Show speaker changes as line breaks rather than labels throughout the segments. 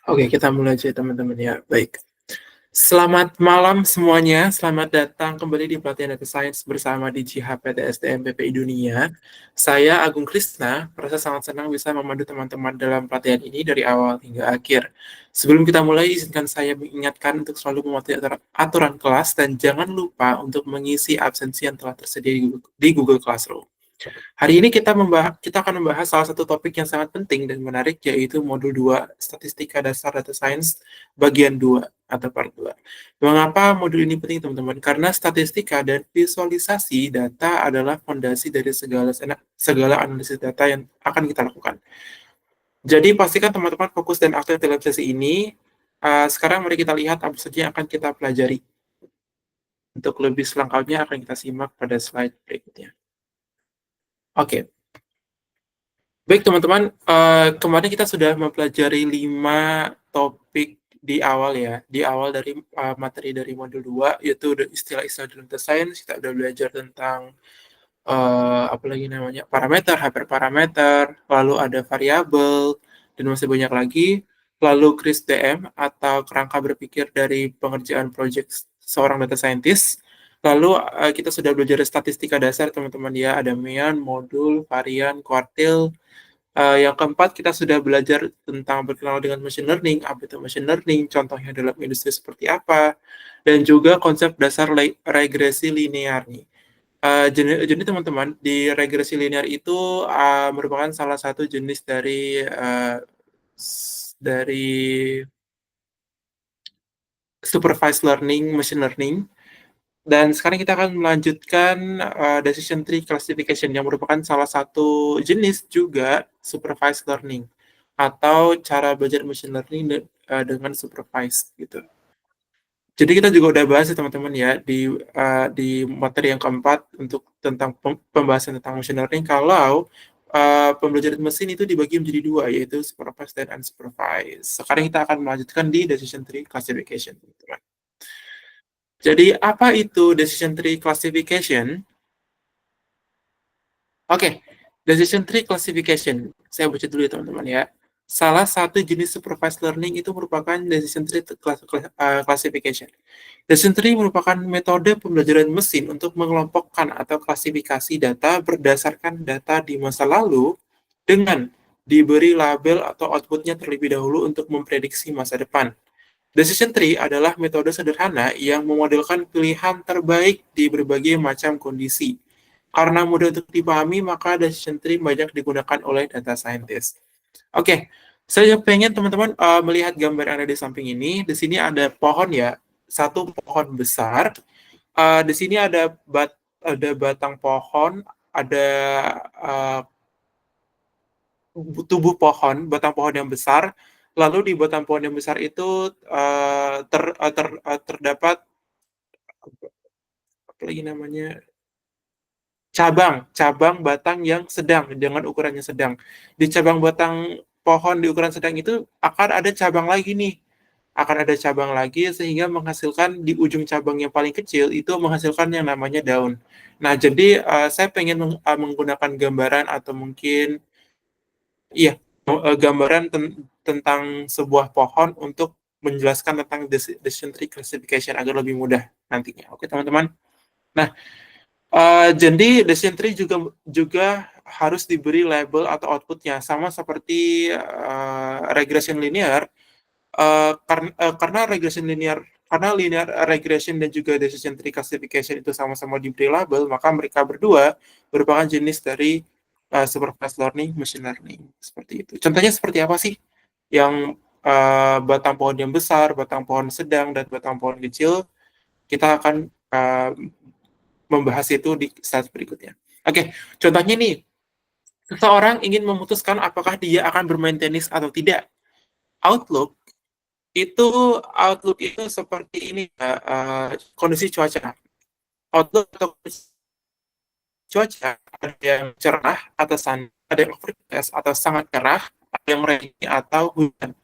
Oke, kita mulai aja teman-teman ya. Baik. Selamat malam semuanya. Selamat datang kembali di pelatihan Data Science bersama di JHPTSDM PPI Dunia. Saya Agung Krisna, merasa sangat senang bisa memandu teman-teman dalam pelatihan ini dari awal hingga akhir. Sebelum kita mulai, izinkan saya mengingatkan untuk selalu mematuhi aturan kelas dan jangan lupa untuk mengisi absensi yang telah tersedia di Google Classroom. Hari ini kita akan membahas salah satu topik yang sangat penting dan menarik, yaitu modul 2 Statistika Dasar Data Science bagian 2 atau part 2. Mengapa modul ini penting, teman-teman? Karena statistika dan visualisasi data adalah fondasi dari segala analisis data yang akan kita lakukan. Jadi pastikan teman-teman fokus dan aktif dalam sesi ini. Sekarang mari kita lihat apa saja yang akan kita pelajari. Untuk lebih selengkapnya akan kita simak pada slide berikutnya. Oke. Baik teman-teman, kemarin kita sudah mempelajari 5 topik di awal ya, di awal dari materi dari modul 2, yaitu istilah-istilah dalam data science. Kita sudah belajar tentang apa lagi namanya, parameter, hyperparameter, lalu ada variabel, dan masih banyak lagi. Lalu CRISP-DM atau kerangka berpikir dari pengerjaan proyek seorang data scientist. Lalu kita sudah belajar statistika dasar teman-teman ya, ada mean, modul, varian, kuartil. Yang keempat, kita sudah belajar tentang berkenal dengan machine learning, apa itu machine learning, contohnya dalam industri seperti apa, dan juga konsep dasar regresi linear nih. Jadi teman-teman, di regresi linear itu merupakan salah satu jenis dari supervised learning, machine learning. Dan sekarang kita akan melanjutkan decision tree classification yang merupakan salah satu jenis juga supervised learning atau cara belajar machine learning dengan supervised gitu. Jadi kita juga udah bahas ya teman-teman ya di materi yang keempat untuk tentang pembahasan tentang machine learning kalau pembelajaran mesin itu dibagi menjadi 2, yaitu supervised dan unsupervised. Sekarang kita akan melanjutkan di decision tree classification, teman-teman. Jadi apa itu decision tree classification? Oke, decision tree classification. Saya baca dulu ya teman-teman ya. Salah satu jenis supervised learning itu merupakan decision tree classification. Decision tree merupakan metode pembelajaran mesin untuk mengelompokkan atau klasifikasi data berdasarkan data di masa lalu dengan diberi label atau outputnya terlebih dahulu untuk memprediksi masa depan. Decision tree adalah metode sederhana yang memodelkan pilihan terbaik di berbagai macam kondisi. Karena mudah untuk dipahami, maka decision tree banyak digunakan oleh data scientist. Oke, saya pengen teman-teman melihat gambar yang ada di samping ini. Di sini ada pohon ya, satu pohon besar. Di sini ada batang pohon, ada tubuh pohon, batang pohon yang besar. Lalu di batang pohon yang besar itu terdapat apa lagi namanya, cabang batang yang sedang dengan ukurannya sedang. Di cabang batang pohon di ukuran sedang itu akan ada cabang lagi nih. Akan ada cabang lagi sehingga menghasilkan di ujung cabang yang paling kecil itu menghasilkan yang namanya daun. Nah, jadi saya pengen menggunakan gambaran atau mungkin iya, gambaran tentang sebuah pohon untuk menjelaskan tentang decision tree classification agar lebih mudah nantinya. Oke, teman-teman. Nah, jadi decision tree juga harus diberi label atau outputnya sama seperti regression linear. Karena linear regression dan juga decision tree classification itu sama-sama diberi label, maka mereka berdua merupakan jenis dari supervised learning, machine learning, seperti itu. Contohnya seperti apa sih? Yang batang pohon yang besar, batang pohon sedang, dan batang pohon kecil, kita akan membahas itu di slide berikutnya. Oke, contohnya nih, seseorang ingin memutuskan apakah dia akan bermain tenis atau tidak. Outlook itu seperti ini, kondisi cuaca. Outlook atau cuaca, ada yang cerah atau sun, ada yang overcast atau sangat cerah, ada yang rainy atau hujan.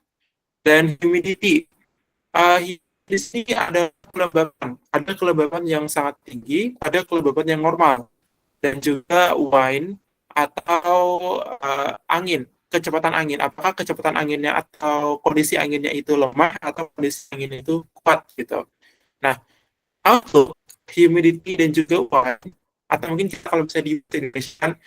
Dan humidity, di sini ada kelembapan yang sangat tinggi, ada kelembapan yang normal, dan juga wind atau angin. kecepatan angin. Apakah kecepatan anginnya atau kondisi anginnya itu lemah atau kondisi anginnya itu kuat gitu. Nah, outlook, humidity dan juga wind, atau mungkin kita kalau bisa di Indonesia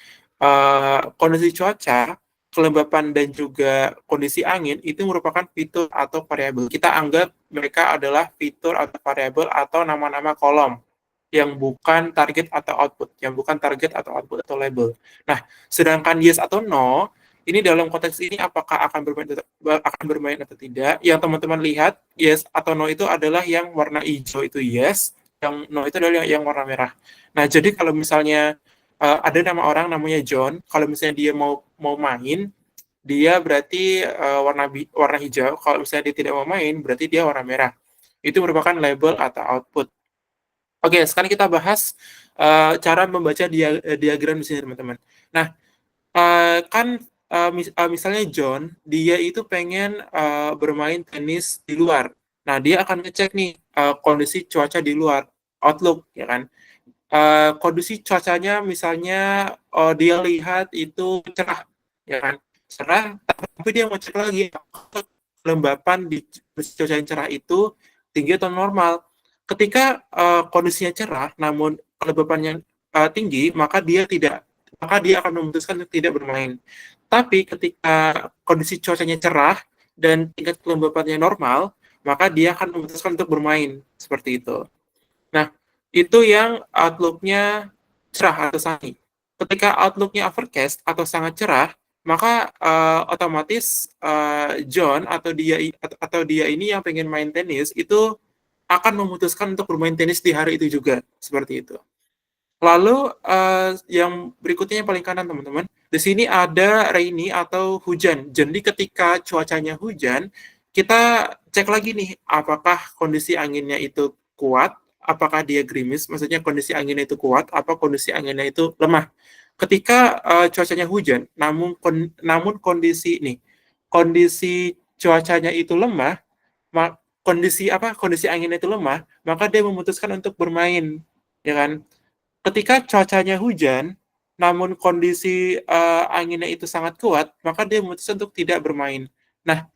kondisi cuaca, kelembapan dan juga kondisi angin itu merupakan fitur atau variabel. Kita anggap mereka adalah fitur atau variabel atau nama-nama kolom yang bukan target atau output, yang bukan target atau output atau label. Nah, sedangkan yes atau no, ini dalam konteks ini apakah akan bermain atau tidak? Yang teman-teman lihat yes atau no itu adalah yang warna hijau itu yes, yang no itu adalah yang warna merah. Nah, jadi kalau misalnya ada nama orang namanya John, kalau misalnya dia mau main, dia berarti warna hijau. Kalau misalnya dia tidak mau main, berarti dia warna merah. Itu merupakan label atau output. Oke, sekarang kita bahas cara membaca diagram di sini, teman-teman. Nah, kan misalnya John, dia itu pengen bermain tenis di luar. Nah, dia akan ngecek nih kondisi cuaca di luar, outlook, ya kan? Kondisi cuacanya misalnya dia lihat itu cerah, ya kan? Cerah, tapi dia mau cek lagi apakah kelembapan di cuaca yang cerah itu tinggi atau normal. Ketika kondisinya cerah, namun kelembapannya tinggi, maka dia akan memutuskan untuk tidak bermain. Tapi ketika kondisi cuacanya cerah dan tingkat kelembapannya normal, maka dia akan memutuskan untuk bermain seperti itu. Nah, itu yang outlook-nya cerah atau sunny. Ketika outlook-nya overcast atau sangat cerah, maka otomatis John atau dia ini yang pengen main tenis itu akan memutuskan untuk bermain tenis di hari itu juga, seperti itu. Lalu yang berikutnya yang paling kanan teman-teman, di sini ada rainy atau hujan. Jadi ketika cuacanya hujan, kita cek lagi nih apakah kondisi anginnya itu kuat, apakah dia gerimis, maksudnya kondisi anginnya itu kuat, apa kondisi anginnya itu lemah. Ketika cuacanya hujan, namun kondisi cuacanya itu lemah, kondisi anginnya itu lemah, maka dia memutuskan untuk bermain, ya kan? Ketika cuacanya hujan, namun kondisi anginnya itu sangat kuat, maka dia memutuskan untuk tidak bermain. Nah,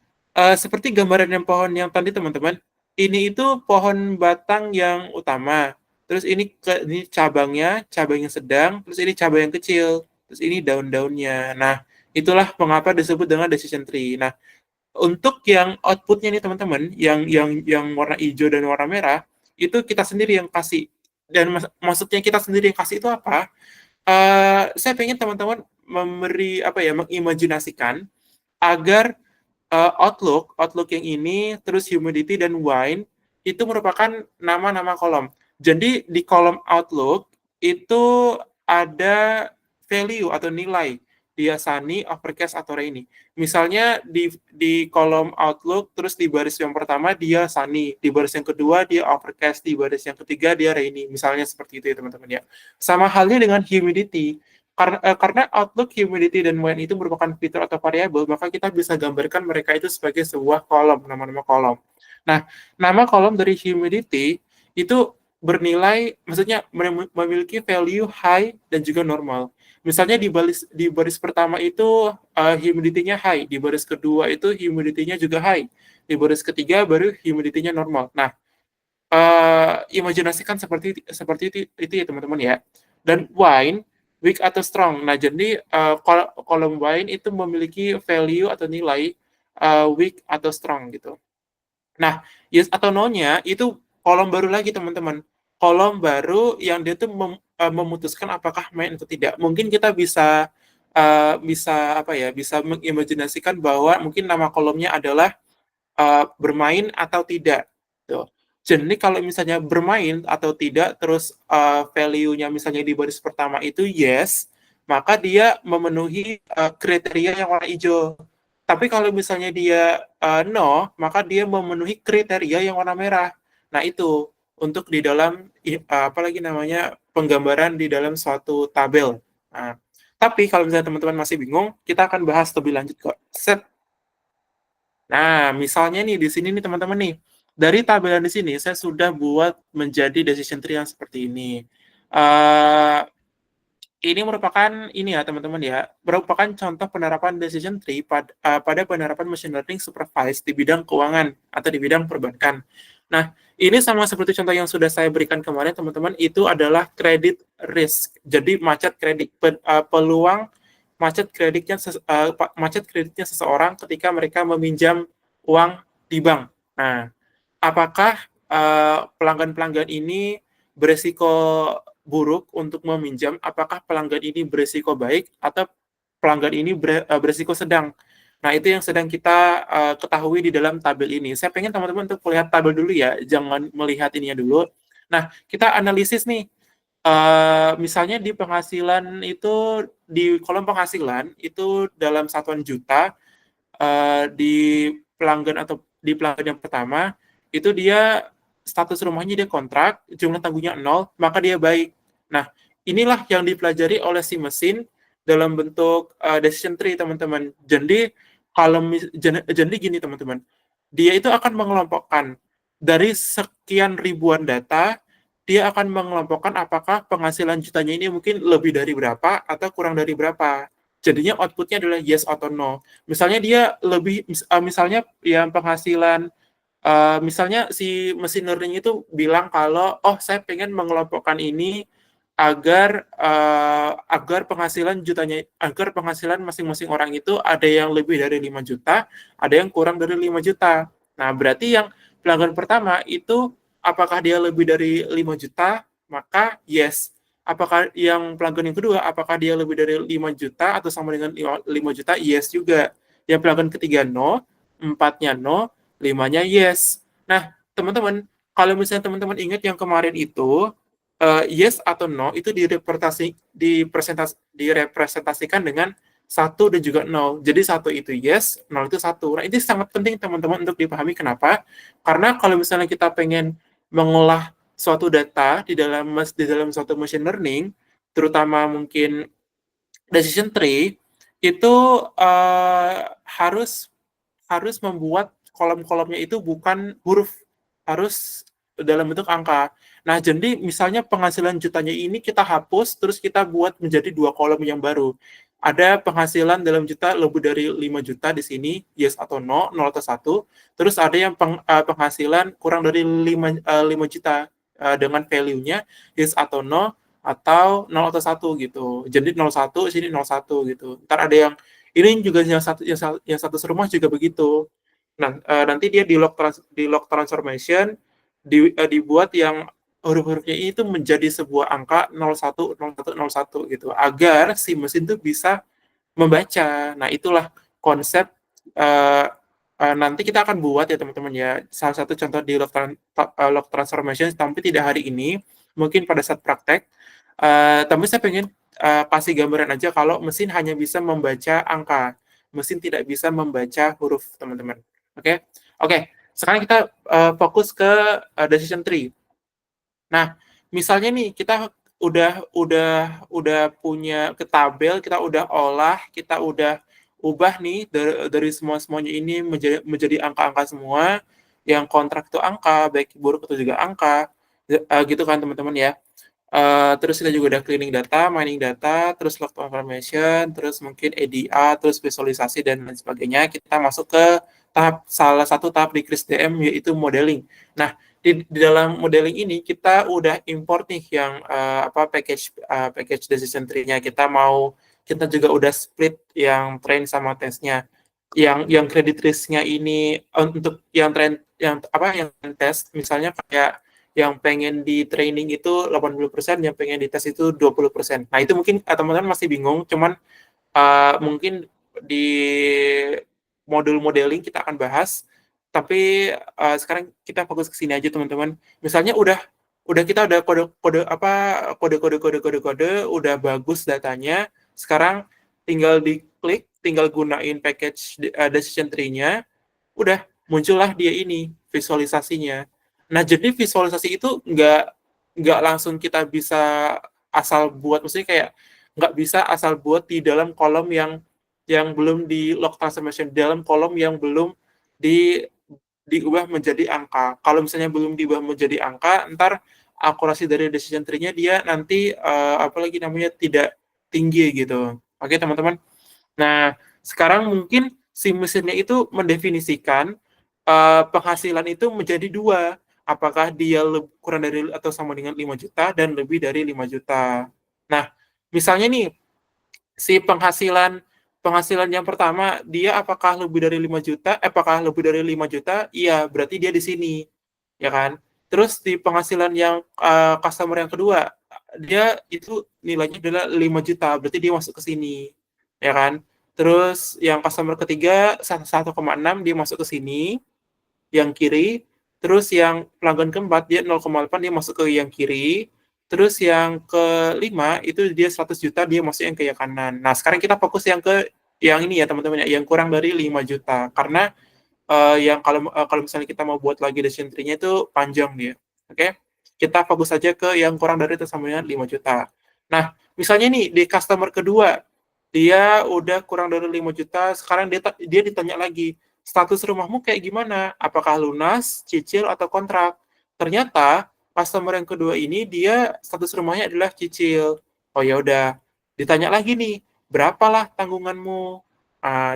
seperti gambaran yang pohon yang tadi teman-teman, ini itu pohon batang yang utama. Terus ini cabang yang sedang, terus ini cabang yang kecil, terus ini daun-daunnya. Nah, itulah mengapa disebut dengan decision tree. Nah, untuk yang outputnya nih teman-teman, yang warna hijau dan warna merah, itu kita sendiri yang kasih. Dan maksudnya kita sendiri yang kasih itu apa? Saya pengen teman-teman mengimajinasikan agar outlook yang ini, terus humidity dan wind itu merupakan nama-nama kolom. Jadi di kolom outlook itu ada value atau nilai dia sunny, overcast atau rainy. Misalnya di kolom outlook terus di baris yang pertama dia sunny, di baris yang kedua dia overcast, di baris yang ketiga dia rainy. Misalnya seperti itu ya teman-teman ya. Sama halnya dengan humidity. Karena outlook, humidity, dan wind itu merupakan fitur atau variabel, maka kita bisa gambarkan mereka itu sebagai sebuah kolom, nama-nama kolom. Nah, nama kolom dari humidity itu bernilai, maksudnya memiliki value high dan juga normal. Misalnya di baris pertama itu humidity-nya high, di baris kedua itu humidity-nya juga high, di baris ketiga baru humidity-nya normal. Nah, imajinasikan seperti itu ya teman-teman ya. Dan wind weak atau strong. Nah, jadi kolom wine itu memiliki value atau nilai weak atau strong gitu. Nah, yes atau no-nya itu kolom baru lagi teman-teman. Kolom baru yang dia tuh memutuskan apakah main atau tidak. Mungkin kita bisa mengimajinasikan bahwa mungkin nama kolomnya adalah bermain atau tidak. Tuh. Jadi kalau misalnya bermain atau tidak, terus value-nya misalnya di baris pertama itu yes, maka dia memenuhi kriteria yang warna hijau. Tapi kalau misalnya dia no, maka dia memenuhi kriteria yang warna merah. Nah itu untuk di dalam apalagi namanya penggambaran di dalam suatu tabel. Nah, tapi kalau misalnya teman-teman masih bingung, kita akan bahas lebih lanjut kok. Set. Nah, misalnya nih di sini nih teman-teman nih, dari tabelan di sini saya sudah buat menjadi decision tree yang seperti ini. Uh, ini merupakan ini ya teman-teman ya, merupakan contoh penerapan decision tree pada penerapan machine learning supervised di bidang keuangan atau di bidang perbankan. Nah, ini sama seperti contoh yang sudah saya berikan kemarin teman-teman, itu adalah credit risk. Jadi macet kredit, peluang macet kreditnya seseorang ketika mereka meminjam uang di bank. Nah, apakah pelanggan-pelanggan ini beresiko buruk untuk meminjam? Apakah pelanggan ini beresiko baik atau pelanggan ini beresiko sedang? Nah, itu yang sedang kita ketahui di dalam tabel ini. Saya pengen teman-teman untuk melihat tabel dulu ya, jangan melihat ininya dulu. Nah, kita analisis nih. Misalnya di penghasilan itu, di kolom penghasilan itu dalam satuan juta, di pelanggan atau di pelanggan yang pertama itu dia status rumahnya dia kontrak, jumlah tanggungnya 0, maka dia baik. Nah, inilah yang dipelajari oleh si mesin dalam bentuk decision tree, teman-teman. Jadi kalau jadi gini, teman-teman. Dia itu akan mengelompokkan dari sekian ribuan data, dia akan mengelompokkan apakah penghasilan jutanya ini mungkin lebih dari berapa atau kurang dari berapa. Jadinya outputnya adalah yes atau no. Misalnya dia lebih, misalnya yang penghasilan, misalnya si mesin learning itu bilang kalau, oh saya pengen mengelompokkan ini agar penghasilan masing-masing orang itu ada yang lebih dari 5 juta, ada yang kurang dari 5 juta. Nah, berarti yang pelanggan pertama itu apakah dia lebih dari 5 juta, maka yes. Apakah yang pelanggan yang kedua, apakah dia lebih dari 5 juta atau sama dengan 5 juta, yes juga. Yang pelanggan ketiga no, empatnya no, limanya yes. Nah, teman-teman, kalau misalnya teman-teman ingat yang kemarin itu, yes atau no itu direpresentasikan dengan satu dan juga nol. Jadi satu itu yes, nol itu satu. Nah, ini sangat penting teman-teman untuk dipahami. Kenapa? Karena kalau misalnya kita pengen mengolah suatu data di dalam suatu machine learning, terutama mungkin decision tree, itu harus harus membuat kolom-kolomnya itu bukan huruf, harus dalam bentuk angka. Nah, jadi misalnya penghasilan jutanya ini kita hapus, terus kita buat menjadi dua kolom yang baru. Ada penghasilan dalam juta lebih dari 5 juta di sini, yes atau no, 0 atau 1. Terus ada yang penghasilan kurang dari 5 juta, dengan value-nya yes atau no, atau 0 atau 1 gitu. Jadi 01, sini 01 gitu. Ntar ada yang ini juga yang satu serumah juga begitu. Nah, nanti dia di log transformation dibuat yang huruf-hurufnya itu menjadi sebuah angka 01, 01, 01 gitu, agar si mesin itu bisa membaca. Nah, itulah konsep, uh, nanti kita akan buat ya teman-teman ya, salah satu contoh di log transformation, tapi tidak hari ini, mungkin pada saat praktek. Tapi saya pengen kasih gambaran aja kalau mesin hanya bisa membaca angka, mesin tidak bisa membaca huruf, teman-teman. Oke, oke. Sekarang kita fokus ke decision tree. Nah, misalnya nih kita udah punya ke tabel, kita udah olah, kita udah ubah nih dari semuanya ini menjadi angka-angka semua, yang kontrak itu angka, baik buruk itu juga angka, gitu kan teman-teman ya. Terus kita juga udah cleaning data, mining data, terus log transformation, terus mungkin EDA, terus visualisasi dan lain sebagainya. Kita masuk ke salah satu tahap di CRISP-DM, yaitu modeling. Nah, di dalam modeling ini kita udah import nih yang package decision tree-nya. Kita juga udah split yang train sama testnya. Yang credit risk-nya ini untuk yang train, yang test, misalnya kayak yang pengen di training itu 80%, yang pengen di tes itu 20%. Nah, itu mungkin teman-teman masih bingung, cuman mungkin di modul modeling kita akan bahas, tapi sekarang kita fokus ke sini aja teman-teman. Misalnya kita udah kode, udah bagus datanya, sekarang tinggal diklik, tinggal gunain package decision tree-nya, udah muncullah dia ini visualisasinya. Nah, jadi visualisasi itu nggak langsung kita bisa asal buat, maksudnya kayak nggak bisa asal buat di dalam kolom yang belum di log transformation, di dalam kolom yang belum di diubah menjadi angka. Kalau misalnya belum diubah menjadi angka, ntar akurasi dari decision tree-nya dia nanti apalagi namanya tinggi gitu. Oke, teman-teman. Nah, sekarang mungkin si mesinnya itu mendefinisikan penghasilan itu menjadi dua. Apakah dia kurang dari atau sama dengan 5 juta dan lebih dari 5 juta. Nah, misalnya nih, si penghasilan yang pertama, dia apakah lebih dari 5 juta? Apakah lebih dari 5 juta? Iya, berarti dia di sini. Ya kan? Terus di penghasilan yang customer yang kedua, dia itu nilainya adalah 5 juta, berarti dia masuk ke sini. Ya kan? Terus yang customer ketiga 1,6 dia masuk ke sini, yang kiri. Terus yang pelanggan keempat dia 0,8 dia masuk ke yang kiri. Terus yang kelima itu dia 100 juta dia masuk yang ke yang kanan. Nah, sekarang kita fokus yang ini ya teman-teman ya, yang kurang dari 5 juta. Karena yang kalau misalnya kita mau buat lagi decision tree-nya itu panjang dia. Oke. Kita fokus saja ke yang kurang dari atau sama dengan 5 juta. Nah, misalnya nih di customer kedua, dia udah kurang dari 5 juta, sekarang dia ditanya lagi, status rumahmu kayak gimana? Apakah lunas, cicil, atau kontrak? Ternyata customer yang kedua ini dia status rumahnya adalah cicil. Oh ya udah, ditanya lagi nih, berapalah tanggunganmu?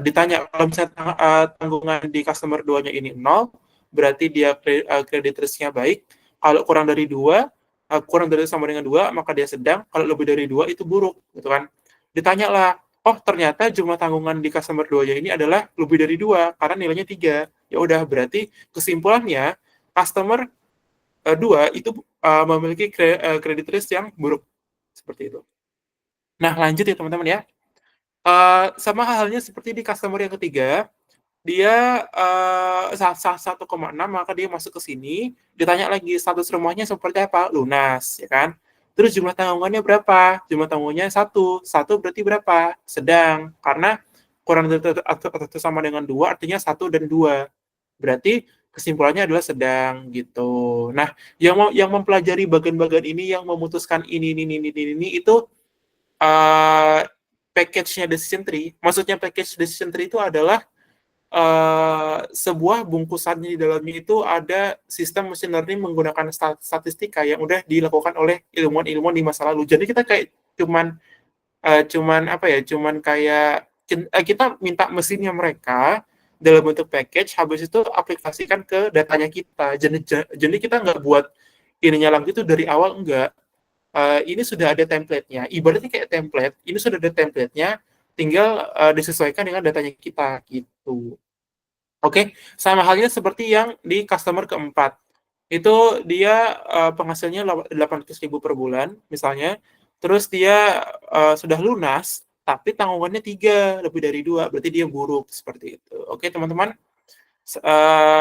Ditanya kalau misalnya tanggungan di customer 2-nya ini 0, berarti dia credit risk-nya baik. Kalau kurang dari 2, kurang dari sama dengan 2, maka dia sedang. Kalau lebih dari 2 itu buruk, gitu kan. Ditanyalah, oh ternyata jumlah tanggungan di customer 2-nya ini adalah lebih dari 2 karena nilainya 3. Ya udah, berarti kesimpulannya customer 2 itu memiliki credit risk yang buruk. Seperti itu. Nah, lanjut ya teman-teman ya. Sama halnya seperti di customer yang ketiga, dia 1,6 maka dia masuk ke sini, ditanya lagi status rumahnya seperti apa, lunas, ya kan? Terus jumlah tanggungannya berapa? Jumlah tanggungannya satu berarti berapa? Sedang, karena kurang dari atau sama dengan 2 artinya 1 dan 2. Berarti kesimpulannya adalah sedang gitu. Nah, yang mempelajari bagian-bagian ini, yang memutuskan ini itu package-nya decision tree. Maksudnya package decision tree itu adalah sebuah bungkusannya di dalamnya itu ada sistem machine learning menggunakan statistika yang udah dilakukan oleh ilmuwan-ilmuwan di masa lalu. Jadi kita kayak cuman apa ya? Cuman kayak kita minta mesinnya mereka dalam bentuk package, habis itu aplikasikan ke datanya kita. Jadi kita nggak buat ininya lagi itu dari awal, enggak. Ini sudah ada template-nya. Ibaratnya kayak template, ini sudah ada template-nya, tinggal disesuaikan dengan datanya kita gitu. Oke, sama halnya seperti yang di customer keempat. Itu dia penghasilnya 800.000 per bulan misalnya, terus dia sudah lunas, tapi tanggungannya 3 lebih dari 2, berarti dia buruk seperti itu. Oke, teman-teman.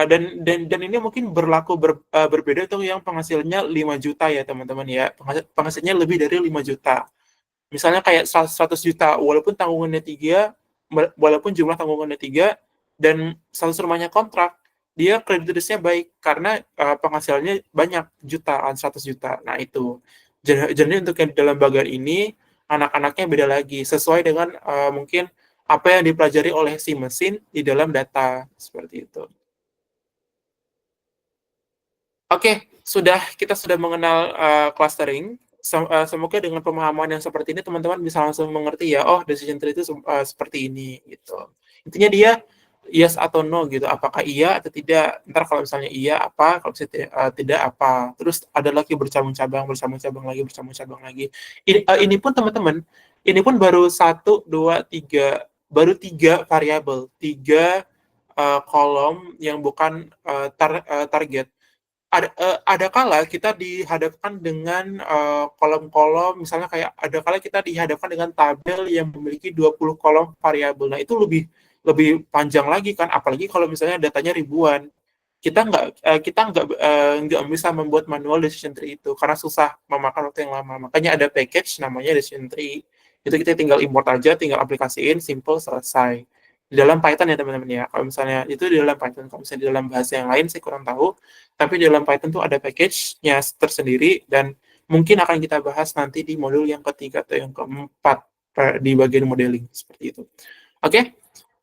Dan ini mungkin berbeda tuh yang penghasilannya 5 juta ya teman-teman ya. Penghasilannya lebih dari 5 juta. Misalnya kayak 100 juta, walaupun jumlah tanggungannya 3 dan status rumahnya kontrak, dia kredit risk-nya baik karena penghasilannya banyak, jutaan, 100 juta. Nah itu. Jadi untuk yang dalam bagian ini, anak-anaknya beda lagi, sesuai dengan mungkin apa yang dipelajari oleh si mesin di dalam data, seperti itu. Oke, kita sudah mengenal clustering. Semoga dengan pemahaman yang seperti ini teman-teman bisa langsung mengerti ya, oh decision tree itu seperti ini gitu. Intinya dia yes atau no gitu, apakah iya atau tidak. Ntar kalau misalnya iya apa, kalau misalnya tidak apa. Terus ada lagi bercabang-cabang lagi. Ini pun teman-teman, ini pun baru 1, 2, 3, baru 3 variabel, 3 kolom yang bukan target. Ada kala kita dihadapkan dengan kolom-kolom, misalnya kayak ada kala kita dihadapkan dengan tabel yang memiliki 20 kolom variabel. Nah, itu lebih panjang lagi kan, apalagi kalau misalnya datanya ribuan. Kita nggak bisa membuat manual decision tree itu karena susah, memakan waktu yang lama. Makanya ada package namanya decision tree. Itu kita tinggal import aja, tinggal aplikasiin, simple, selesai. Di dalam Python ya teman-teman ya. Kalau misalnya itu di dalam Python, kalau misalnya di dalam bahasa yang lain saya kurang tahu. Tapi di dalam Python tuh ada package-nya tersendiri dan mungkin akan kita bahas nanti di modul yang ketiga atau yang keempat di bagian modeling seperti itu. Oke.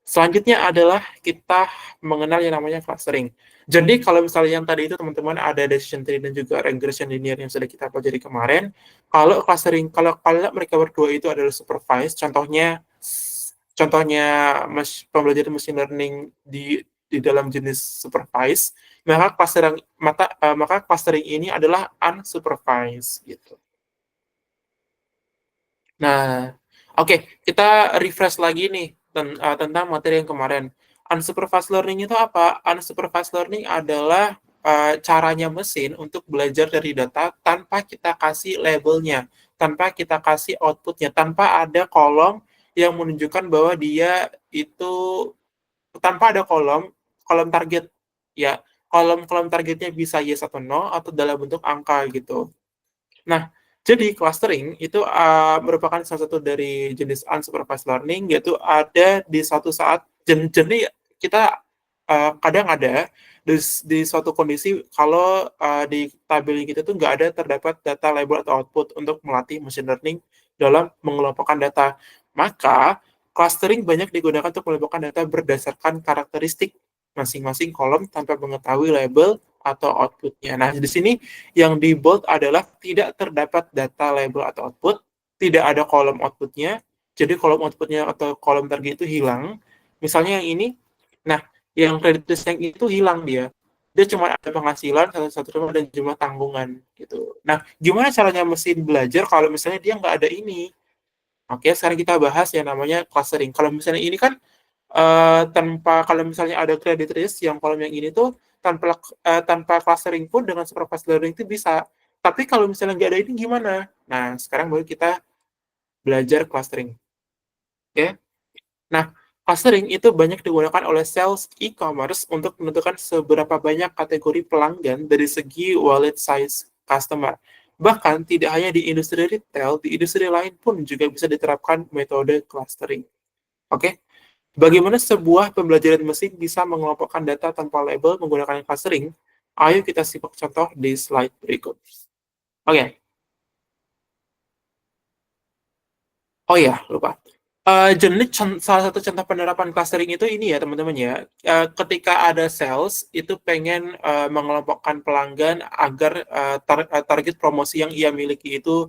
Selanjutnya adalah kita mengenal yang namanya clustering. Jadi kalau misalnya yang tadi itu teman-teman ada decision tree dan juga regression linear yang sudah kita pelajari kemarin, kalau clustering, kalau mereka berdua itu adalah supervised, contohnya pembelajaran machine learning di dalam jenis supervised, maka clustering ini adalah unsupervised gitu. Nah, oke, kita refresh lagi nih tentang materi yang kemarin. Unsupervised learning itu apa? Unsupervised learning adalah caranya mesin untuk belajar dari data tanpa kita kasih labelnya, tanpa kita kasih outputnya, tanpa ada kolom yang menunjukkan bahwa dia itu tanpa ada kolom target. Ya, kolom targetnya bisa yes atau no atau dalam bentuk angka gitu. Nah, jadi clustering itu merupakan salah satu dari jenis unsupervised learning, yaitu ada di suatu saat, jadi kita kadang ada di suatu kondisi kalau di tabel kita tuh nggak ada terdapat data label atau output untuk melatih machine learning dalam mengelompokkan data. Maka clustering banyak digunakan untuk mengelompokkan data berdasarkan karakteristik masing-masing kolom tanpa mengetahui label atau outputnya. Nah, di sini yang di bold adalah tidak terdapat data label atau output, tidak ada kolom outputnya, jadi kolom outputnya atau kolom target itu hilang. Misalnya yang ini, nah, yang credit risk yang itu hilang dia. Dia cuma ada penghasilan, satu-satu rumah, dan jumlah tanggungan. Gitu. Nah, gimana caranya mesin belajar kalau misalnya dia nggak ada ini? Oke, sekarang kita bahas yang namanya clustering. Kalau misalnya ini kan kalau misalnya ada credit risk yang kolom yang ini tuh tanpa clustering pun dengan supervised learning itu bisa. Tapi kalau misalnya nggak ada ini gimana? Nah, sekarang baru kita belajar clustering. Oke. Nah, clustering itu banyak digunakan oleh sales e-commerce untuk menentukan seberapa banyak kategori pelanggan dari segi wallet size customer. Bahkan tidak hanya di industri retail, di industri lain pun juga bisa diterapkan metode clustering. Oke. Bagaimana sebuah pembelajaran mesin bisa mengelompokkan data tanpa label menggunakan clustering? Ayo kita simak contoh di slide berikut. Oke, oh ya, lupa. Jadi salah satu contoh penerapan clustering itu ini ya teman-teman ya. Ketika ada sales itu pengen mengelompokkan pelanggan agar target promosi yang ia miliki itu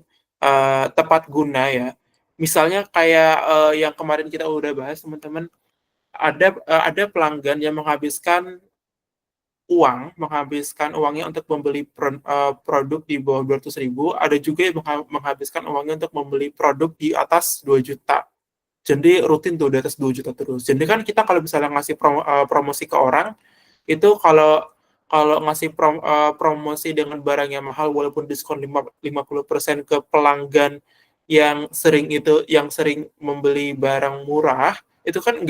tepat guna ya. Misalnya kayak yang kemarin kita udah bahas teman-teman, ada pelanggan yang menghabiskan uangnya untuk membeli produk di bawah 200.000, ada juga yang menghabiskan uangnya untuk membeli produk di atas 2 juta. Jadi rutin tuh di atas 2 juta terus. Jadi kan kita kalau misalnya ngasih promosi ke orang, itu kalau kalau ngasih promosi dengan barang yang mahal walaupun diskon 50% ke pelanggan yang sering membeli barang murah, itu kan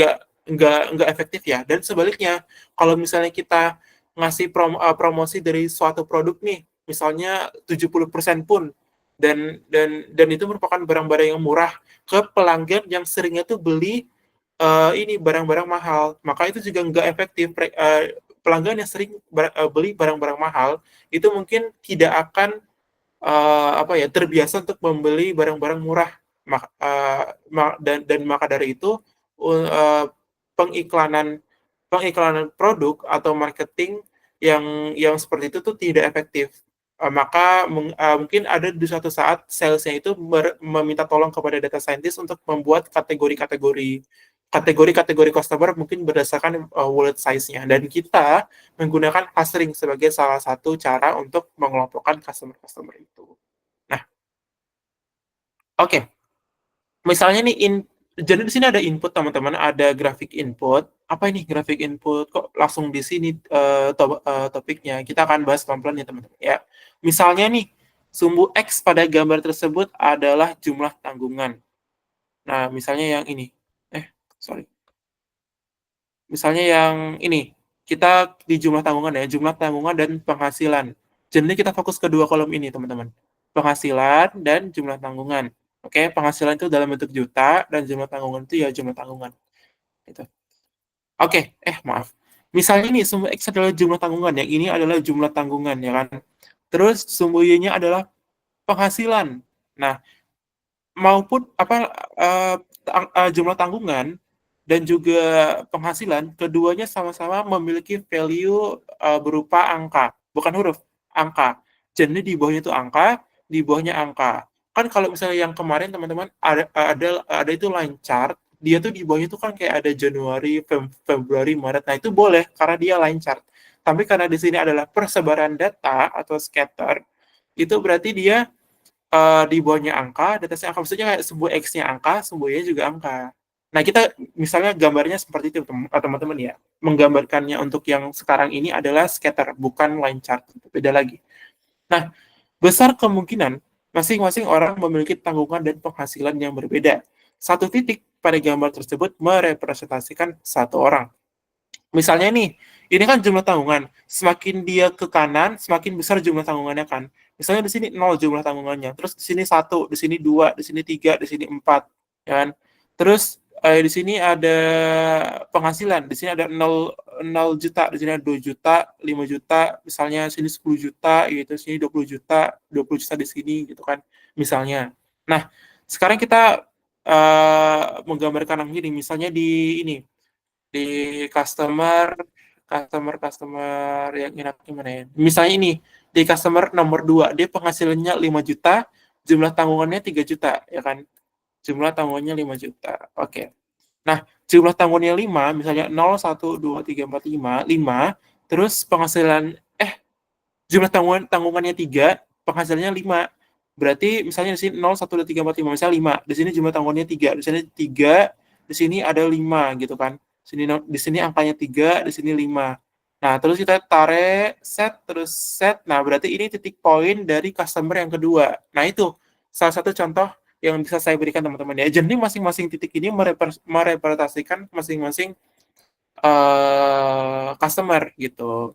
nggak efektif ya. Dan sebaliknya, kalau misalnya kita ngasih promosi dari suatu produk nih, misalnya 70% pun, dan itu merupakan barang-barang yang murah ke pelanggan yang seringnya tuh beli ini barang-barang mahal, maka itu juga nggak efektif. Pelanggan yang sering beli barang-barang mahal itu mungkin tidak akan terbiasa untuk membeli barang-barang murah. Dan maka dari itu pengiklanan pengiklanan produk atau marketing yang seperti itu tuh tidak efektif. Mungkin ada di suatu saat salesnya itu meminta tolong kepada data scientist untuk membuat kategori customer mungkin berdasarkan wallet size-nya, dan kita menggunakan clustering sebagai salah satu cara untuk mengelompokkan customer-customer itu. Nah, oke. Misalnya nih jadi di sini ada input teman-teman, ada grafik input. Apa ini grafik input? Kok langsung di sini topiknya? Kita akan bahas pelan-pelan ya teman-teman ya. Misalnya nih, sumbu X pada gambar tersebut adalah jumlah tanggungan. Nah, misalnya yang ini. Sorry. Misalnya yang ini, kita di jumlah tanggungan ya, jumlah tanggungan dan penghasilan. Jadi kita fokus ke dua kolom ini, teman-teman. Penghasilan dan jumlah tanggungan. Oke, penghasilan itu dalam bentuk juta, dan jumlah tanggungan itu ya jumlah tanggungan. Gitu. Oke, maaf. Misalnya ini, sumbu X adalah jumlah tanggungan, yang ini adalah jumlah tanggungan, ya kan? Terus sumbu Y-nya adalah penghasilan. Nah, maupun jumlah tanggungan dan juga penghasilan, keduanya sama-sama memiliki value berupa angka, bukan huruf, angka. Jadi di bawahnya itu angka, di bawahnya angka. Kan kalau misalnya yang kemarin teman-teman ada itu line chart, dia tuh di bawahnya tuh kan kayak ada Januari, Februari, Maret. Nah, itu boleh karena dia line chart. Tapi karena di sini adalah persebaran data atau scatter, itu berarti dia di bawahnya angka, di atasnya angka. Maksudnya kayak sebuah X-nya angka, sebuah Y juga angka. Nah, kita misalnya gambarnya seperti itu, teman-teman ya. Menggambarkannya untuk yang sekarang ini adalah scatter, bukan line chart. Beda lagi. Nah, besar kemungkinan masing-masing orang memiliki tanggungan dan penghasilan yang berbeda. Satu titik pada gambar tersebut merepresentasikan satu orang. Misalnya nih, ini kan jumlah tanggungan. Semakin dia ke kanan, semakin besar jumlah tanggungannya kan. Misalnya di sini 0 jumlah tanggungannya, terus di sini 1, di sini 2, di sini 3, di sini 4, ya kan? Terus di sini ada penghasilan, di sini ada 0 juta, di sini ada 2 juta, 5 juta, misalnya sini 10 juta gitu, sini 20 juta di sini gitu kan, misalnya. Nah, sekarang kita menggambarkan yang ini, misalnya di ini di customer customer customer yang enak gimana ya? Misalnya ini di customer nomor 2 dia penghasilannya 5 juta, jumlah tanggungannya 3 juta, ya kan? Jumlah tanggungannya 5 juta. Oke. Nah, jumlah tanggungannya 5, misalnya 0, 1, 2, 3, 4, 5, 5, terus penghasilan jumlah tanggungannya 3, penghasilannya 5. Berarti misalnya di sini 0, 1, 2, 3, 4, 5, misalnya 5. Di sini jumlah tanggungannya 3, di sini 3, di sini ada 5 gitu kan. Di sini angkanya 3, di sini 5. Nah, terus kita tarik set terus set. Nah, berarti ini titik poin dari customer yang kedua. Nah, itu salah satu contoh yang bisa saya berikan teman-teman ya. Jadi masing-masing titik ini merepresentasikan masing-masing customer gitu.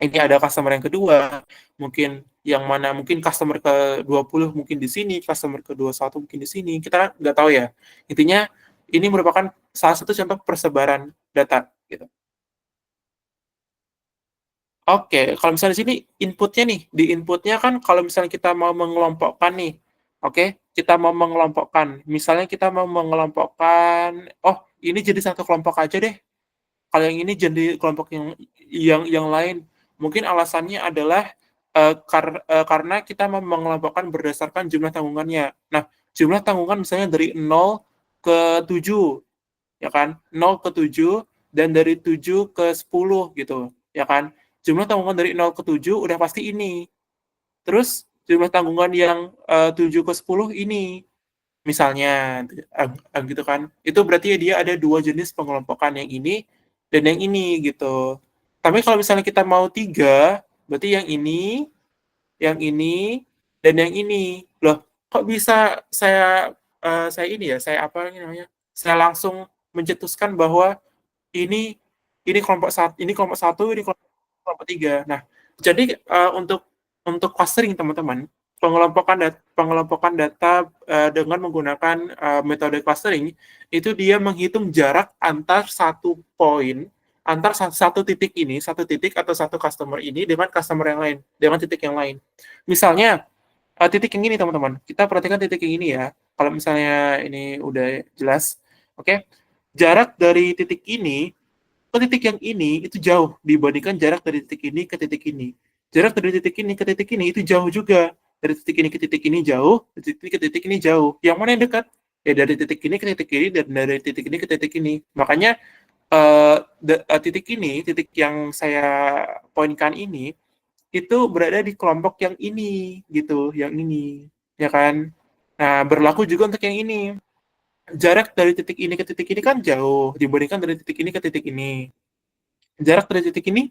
Ini ada customer yang kedua, mungkin yang mana mungkin customer ke-20 mungkin di sini, customer ke-21 mungkin di sini, kita nggak tahu ya. Intinya ini merupakan salah satu contoh persebaran data gitu. Oke, kalau misalnya di sini inputnya nih, di inputnya kan kalau misalnya kita mau mengelompokkan nih, oke, kita mau mengelompokkan, misalnya kita mau mengelompokkan, oh ini jadi satu kelompok aja deh, kalau yang ini jadi kelompok yang lain. Mungkin alasannya adalah karena kita mengelompokkan berdasarkan jumlah tanggungannya. Nah, jumlah tanggungan misalnya dari 0 ke 7, ya kan? 0 ke 7 dan dari 7 ke 10 gitu, ya kan? Jumlah tanggungan dari 0 ke 7 udah pasti ini. Terus jumlah tanggungan yang 7 ke 10 ini. Misalnya gitu kan. Itu berarti dia ada dua jenis pengelompokan, yang ini dan yang ini gitu. Tapi kalau misalnya kita mau tiga, berarti yang ini dan yang ini. Loh, kok bisa saya ini ya, saya apa namanya? Saya langsung mencetuskan bahwa ini ini kelompok satu, ini kelompok tiga. Nah, jadi untuk clustering teman-teman, pengelompokan data dengan menggunakan metode clustering itu dia menghitung jarak antar satu poin, antar satu titik ini, satu titik atau satu customer ini dengan customer yang lain, dengan titik yang lain. Misalnya titik yang ini teman-teman, kita perhatikan titik yang ini ya. Kalau misalnya ini udah jelas, oke. Jarak dari titik ini ke titik yang ini itu jauh dibandingkan jarak dari titik ini ke titik ini. Jarak dari titik ini ke titik ini itu jauh juga. Dari titik ini ke titik ini jauh, dari titik ini ke titik ini jauh. Yang mana yang dekat? Ya dari titik ini ke titik ini dan dari titik ini ke titik ini. Makanya titik ini, titik yang saya poinkan ini itu berada di kelompok yang ini gitu, yang ini, ya kan? Nah, berlaku juga untuk yang ini. Jarak dari titik ini ke titik ini kan jauh dibandingkan dari titik ini ke titik ini. Jarak dari titik ini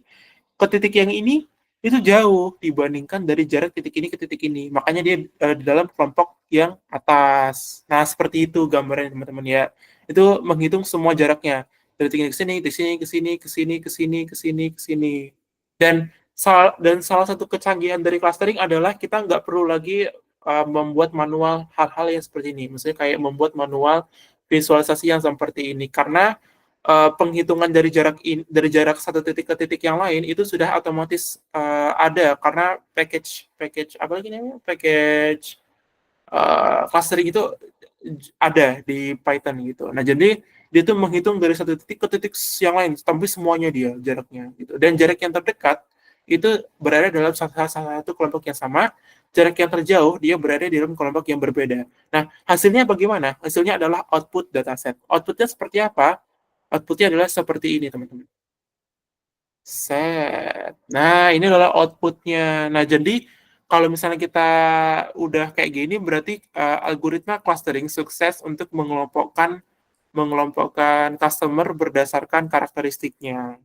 ke titik yang ini itu jauh dibandingkan dari jarak titik ini ke titik ini. Makanya dia di dalam kelompok yang atas. Nah, seperti itu gambarnya teman-teman ya. Itu menghitung semua jaraknya. Dari titik ini ke sini, ke sini, ke sini, ke sini, ke sini, ke sini, ke sini. Dan salah satu kecanggihan dari clustering adalah kita nggak perlu lagi membuat manual hal-hal yang seperti ini. Misalnya kayak membuat manual visualisasi yang seperti ini. Karena penghitungan dari jarak satu titik ke titik yang lain itu sudah otomatis ada karena package apa lagi namanya, package clustering itu ada di Python gitu. Nah, jadi dia tuh menghitung dari satu titik ke titik yang lain, tapi semuanya dia jaraknya gitu. Dan jarak yang terdekat itu berada dalam satu kelompok yang sama, jarak yang terjauh dia berada di dalam kelompok yang berbeda. Nah, hasilnya bagaimana? Hasilnya adalah output dataset. Outputnya seperti apa? Outputnya adalah seperti ini, teman-teman. Set. Nah, ini adalah outputnya. Nah, jadi kalau misalnya kita udah kayak gini, berarti algoritma clustering sukses untuk mengelompokkan customer berdasarkan karakteristiknya.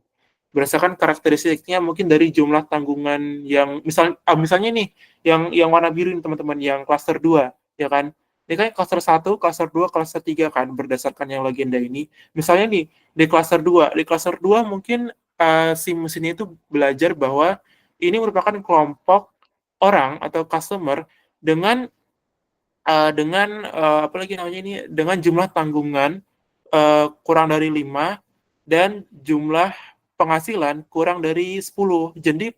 Berdasarkan karakteristiknya mungkin dari jumlah tanggungan yang misalnya nih yang warna biru ini teman-teman, yang cluster 2 ya kan. Ini kan cluster 1, cluster 2, cluster 3 kan berdasarkan yang legenda ini. Misalnya nih di cluster 2 mungkin si mesinnya itu belajar bahwa ini merupakan kelompok orang atau customer dengan apa lagi namanya ini, dengan jumlah tanggungan kurang dari 5 dan jumlah penghasilan kurang dari 10. Jadi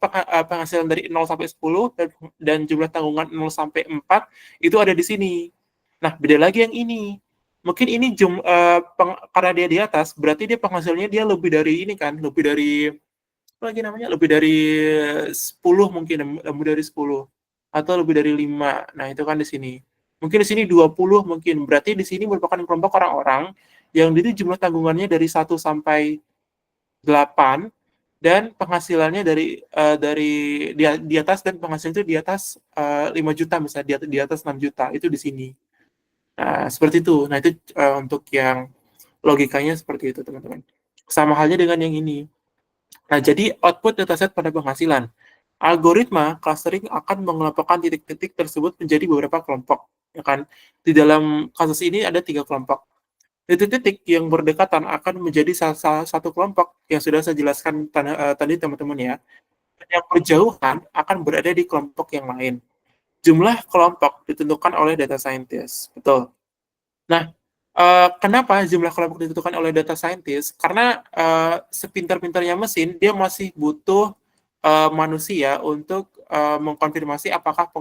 penghasilan dari 0 sampai 10 dan jumlah tanggungan 0 sampai 4 itu ada di sini. Nah, beda lagi yang ini. Mungkin ini karena dia di atas, berarti dia penghasilannya dia lebih dari ini kan, lebih dari apa lagi namanya? Lebih dari 10 mungkin, lebih dari 10 atau lebih dari 5. Nah, itu kan di sini. Mungkin di sini 20 mungkin. Berarti di sini merupakan kelompok orang-orang yang itu jumlah tanggungannya dari 1 sampai 8 dan penghasilannya di atas, dan penghasilan itu di atas 5 juta misalnya, di atas 6 juta itu di sini. Nah, seperti itu. Nah, itu untuk yang logikanya seperti itu, teman-teman. Sama halnya dengan yang ini. Nah, jadi output dataset pada penghasilan. Algoritma clustering akan mengelompokkan titik-titik tersebut menjadi beberapa kelompok. Ya kan? Di dalam kasus ini ada 3 kelompok. Titik-titik yang berdekatan akan menjadi salah satu kelompok yang sudah saya jelaskan tadi, teman-teman ya. Yang berjauhan akan berada di kelompok yang lain. Jumlah kelompok ditentukan oleh data scientist. Betul. Nah, kenapa jumlah kelompok ditentukan oleh data scientist? Karena sepintar-pintarnya mesin, dia masih butuh manusia untuk mengkonfirmasi apakah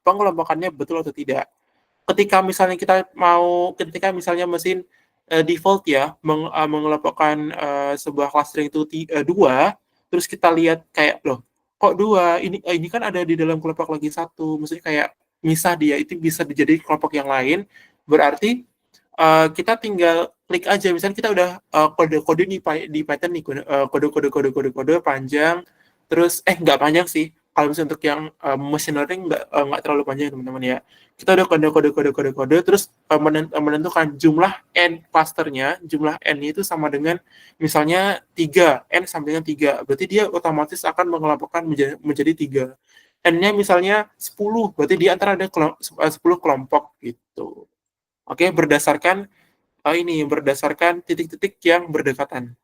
pengelompokannya betul atau tidak. Ketika misalnya mesin default ya mengelompokkan sebuah clustering itu 2, terus kita lihat kayak loh, kok 2, ini kan ada di dalam kelompok lagi satu, maksudnya kayak misah, dia itu bisa dijadi kelompok yang lain. Berarti kita tinggal klik aja, misalnya kita udah kode-kode di Python nih, kode-kode panjang, terus nggak panjang sih, kalau misalnya untuk yang machine learning nggak terlalu panjang teman-teman ya. Kita udah kode-kode, terus menentukan jumlah n clusternya, jumlah n itu sama dengan misalnya 3, n sama dengan 3, berarti dia otomatis akan mengelompokkan menjadi 3. N-nya misalnya 10, berarti di antara ada 10 kelompok gitu. Oke, berdasarkan titik-titik yang berdekatan.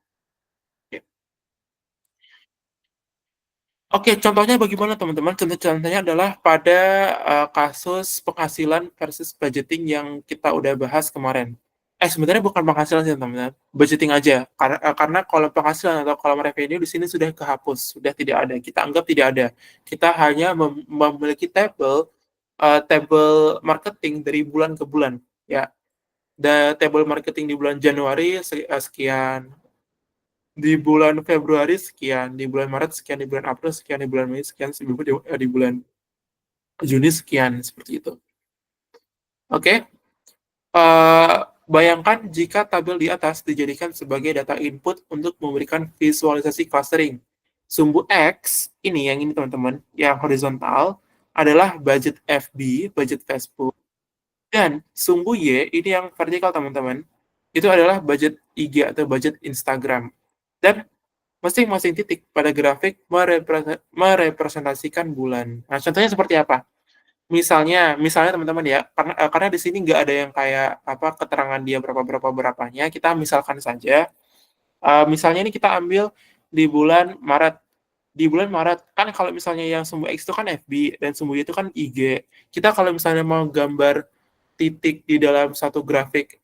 Oke, contohnya bagaimana teman-teman? Contohnya adalah pada kasus penghasilan versus budgeting yang kita udah bahas kemarin. Sebenarnya bukan penghasilan sih teman-teman, budgeting aja. Karena kalau penghasilan atau kalau revenue di sini sudah kehapus, sudah tidak ada. Kita anggap tidak ada. Kita hanya memiliki table marketing dari bulan ke bulan. Ya, table marketing di bulan Januari sekian, di bulan Februari sekian, di bulan Maret sekian, di bulan April sekian, di bulan Mei sekian, di bulan Juni sekian, seperti itu. Oke, bayangkan jika tabel di atas dijadikan sebagai data input untuk memberikan visualisasi clustering. Sumbu X, yang ini teman-teman, yang horizontal, adalah budget FB, budget Facebook, dan sumbu Y, ini yang vertikal teman-teman, itu adalah budget IG atau budget Instagram. Dan masing-masing titik pada grafik merepresentasikan bulan. Nah, contohnya seperti apa? Misalnya teman-teman ya, karena di sini nggak ada yang kayak apa keterangan dia berapanya. Kita misalkan saja, misalnya ini kita ambil di bulan Maret. Di bulan Maret kan kalau misalnya yang sumbu X itu kan FB dan sumbu Y itu kan IG. Kita kalau misalnya mau gambar titik di dalam satu grafik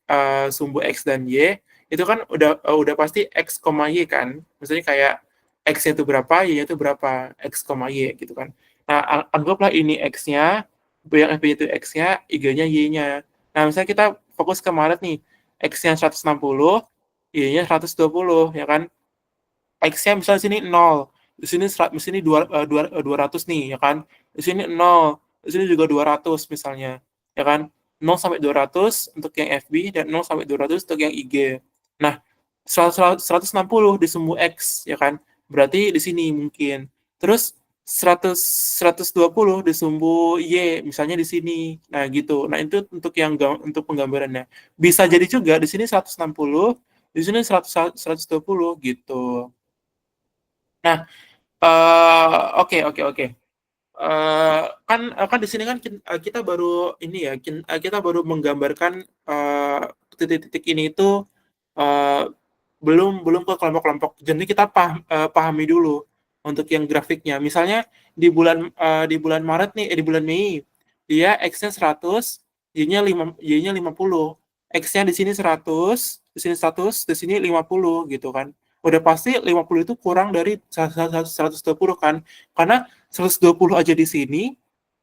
sumbu X dan Y, itu kan udah pasti X, Y kan. Misalnya kayak X-nya itu berapa, Y-nya itu berapa, X, Y gitu kan. Nah, anggaplah ini X-nya, yang FB itu X-nya, IG-nya, Y-nya. Nah, misalnya kita fokus ke Maret nih. X-nya 160, Y-nya 120, ya kan? X-nya misalnya sini 0, di sini 200 nih, ya kan? Di sini 0, di sini juga 200 misalnya, ya kan? 0 sampai 200 untuk yang FB dan 0 sampai 200 untuk yang IG. Nah, 160 di sumbu X, ya kan? Berarti di sini mungkin. Terus 100 120 di sumbu Y, misalnya di sini. Nah, gitu. Nah, itu untuk untuk penggambarannya. Bisa jadi juga di sini 160, di sini 120 gitu. Nah, oke oke oke. Kan di sini kan kita baru ini ya, kita baru menggambarkan titik-titik ini itu eh, belum belum ke kelompok-kelompok. Jadi kita pahami dulu untuk yang grafiknya. Misalnya di bulan Maret nih, di bulan Mei, dia X-nya 100, Y-nya 50. X-nya di sini 100, di sini 100, di sini 50 gitu kan. Udah pasti 50 itu kurang dari 120 kan. Karena 120 aja di sini,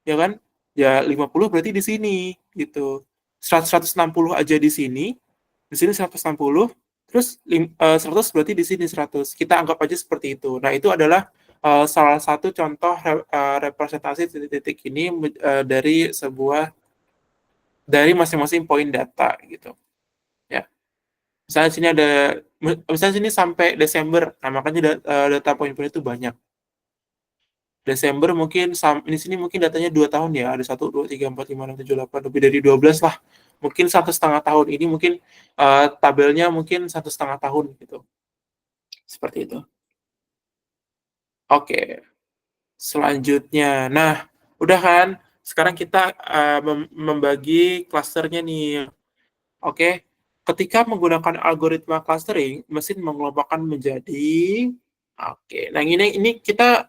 ya kan? Ya 50 berarti di sini gitu. 160 aja di sini 160, terus 100 berarti di sini 100. Kita anggap aja seperti itu. Nah, itu adalah salah satu contoh representasi titik-titik ini dari masing-masing poin data gitu. Ya. Misalnya sini ada misalnya sini sampai Desember. Nah, makanya data poin-poin itu banyak. Desember mungkin di sini mungkin datanya 2 tahun ya, ada 1, 2, 3, 4, 5, 6, 7, 8, lebih dari 12 lah, mungkin 1,5 tahun. Ini mungkin tabelnya mungkin 1,5 tahun gitu, seperti itu. Oke, selanjutnya, nah udah kan, sekarang kita membagi klasternya nih. Oke, ketika menggunakan algoritma clustering, mesin mengelompokkan menjadi. Oke, nah ini kita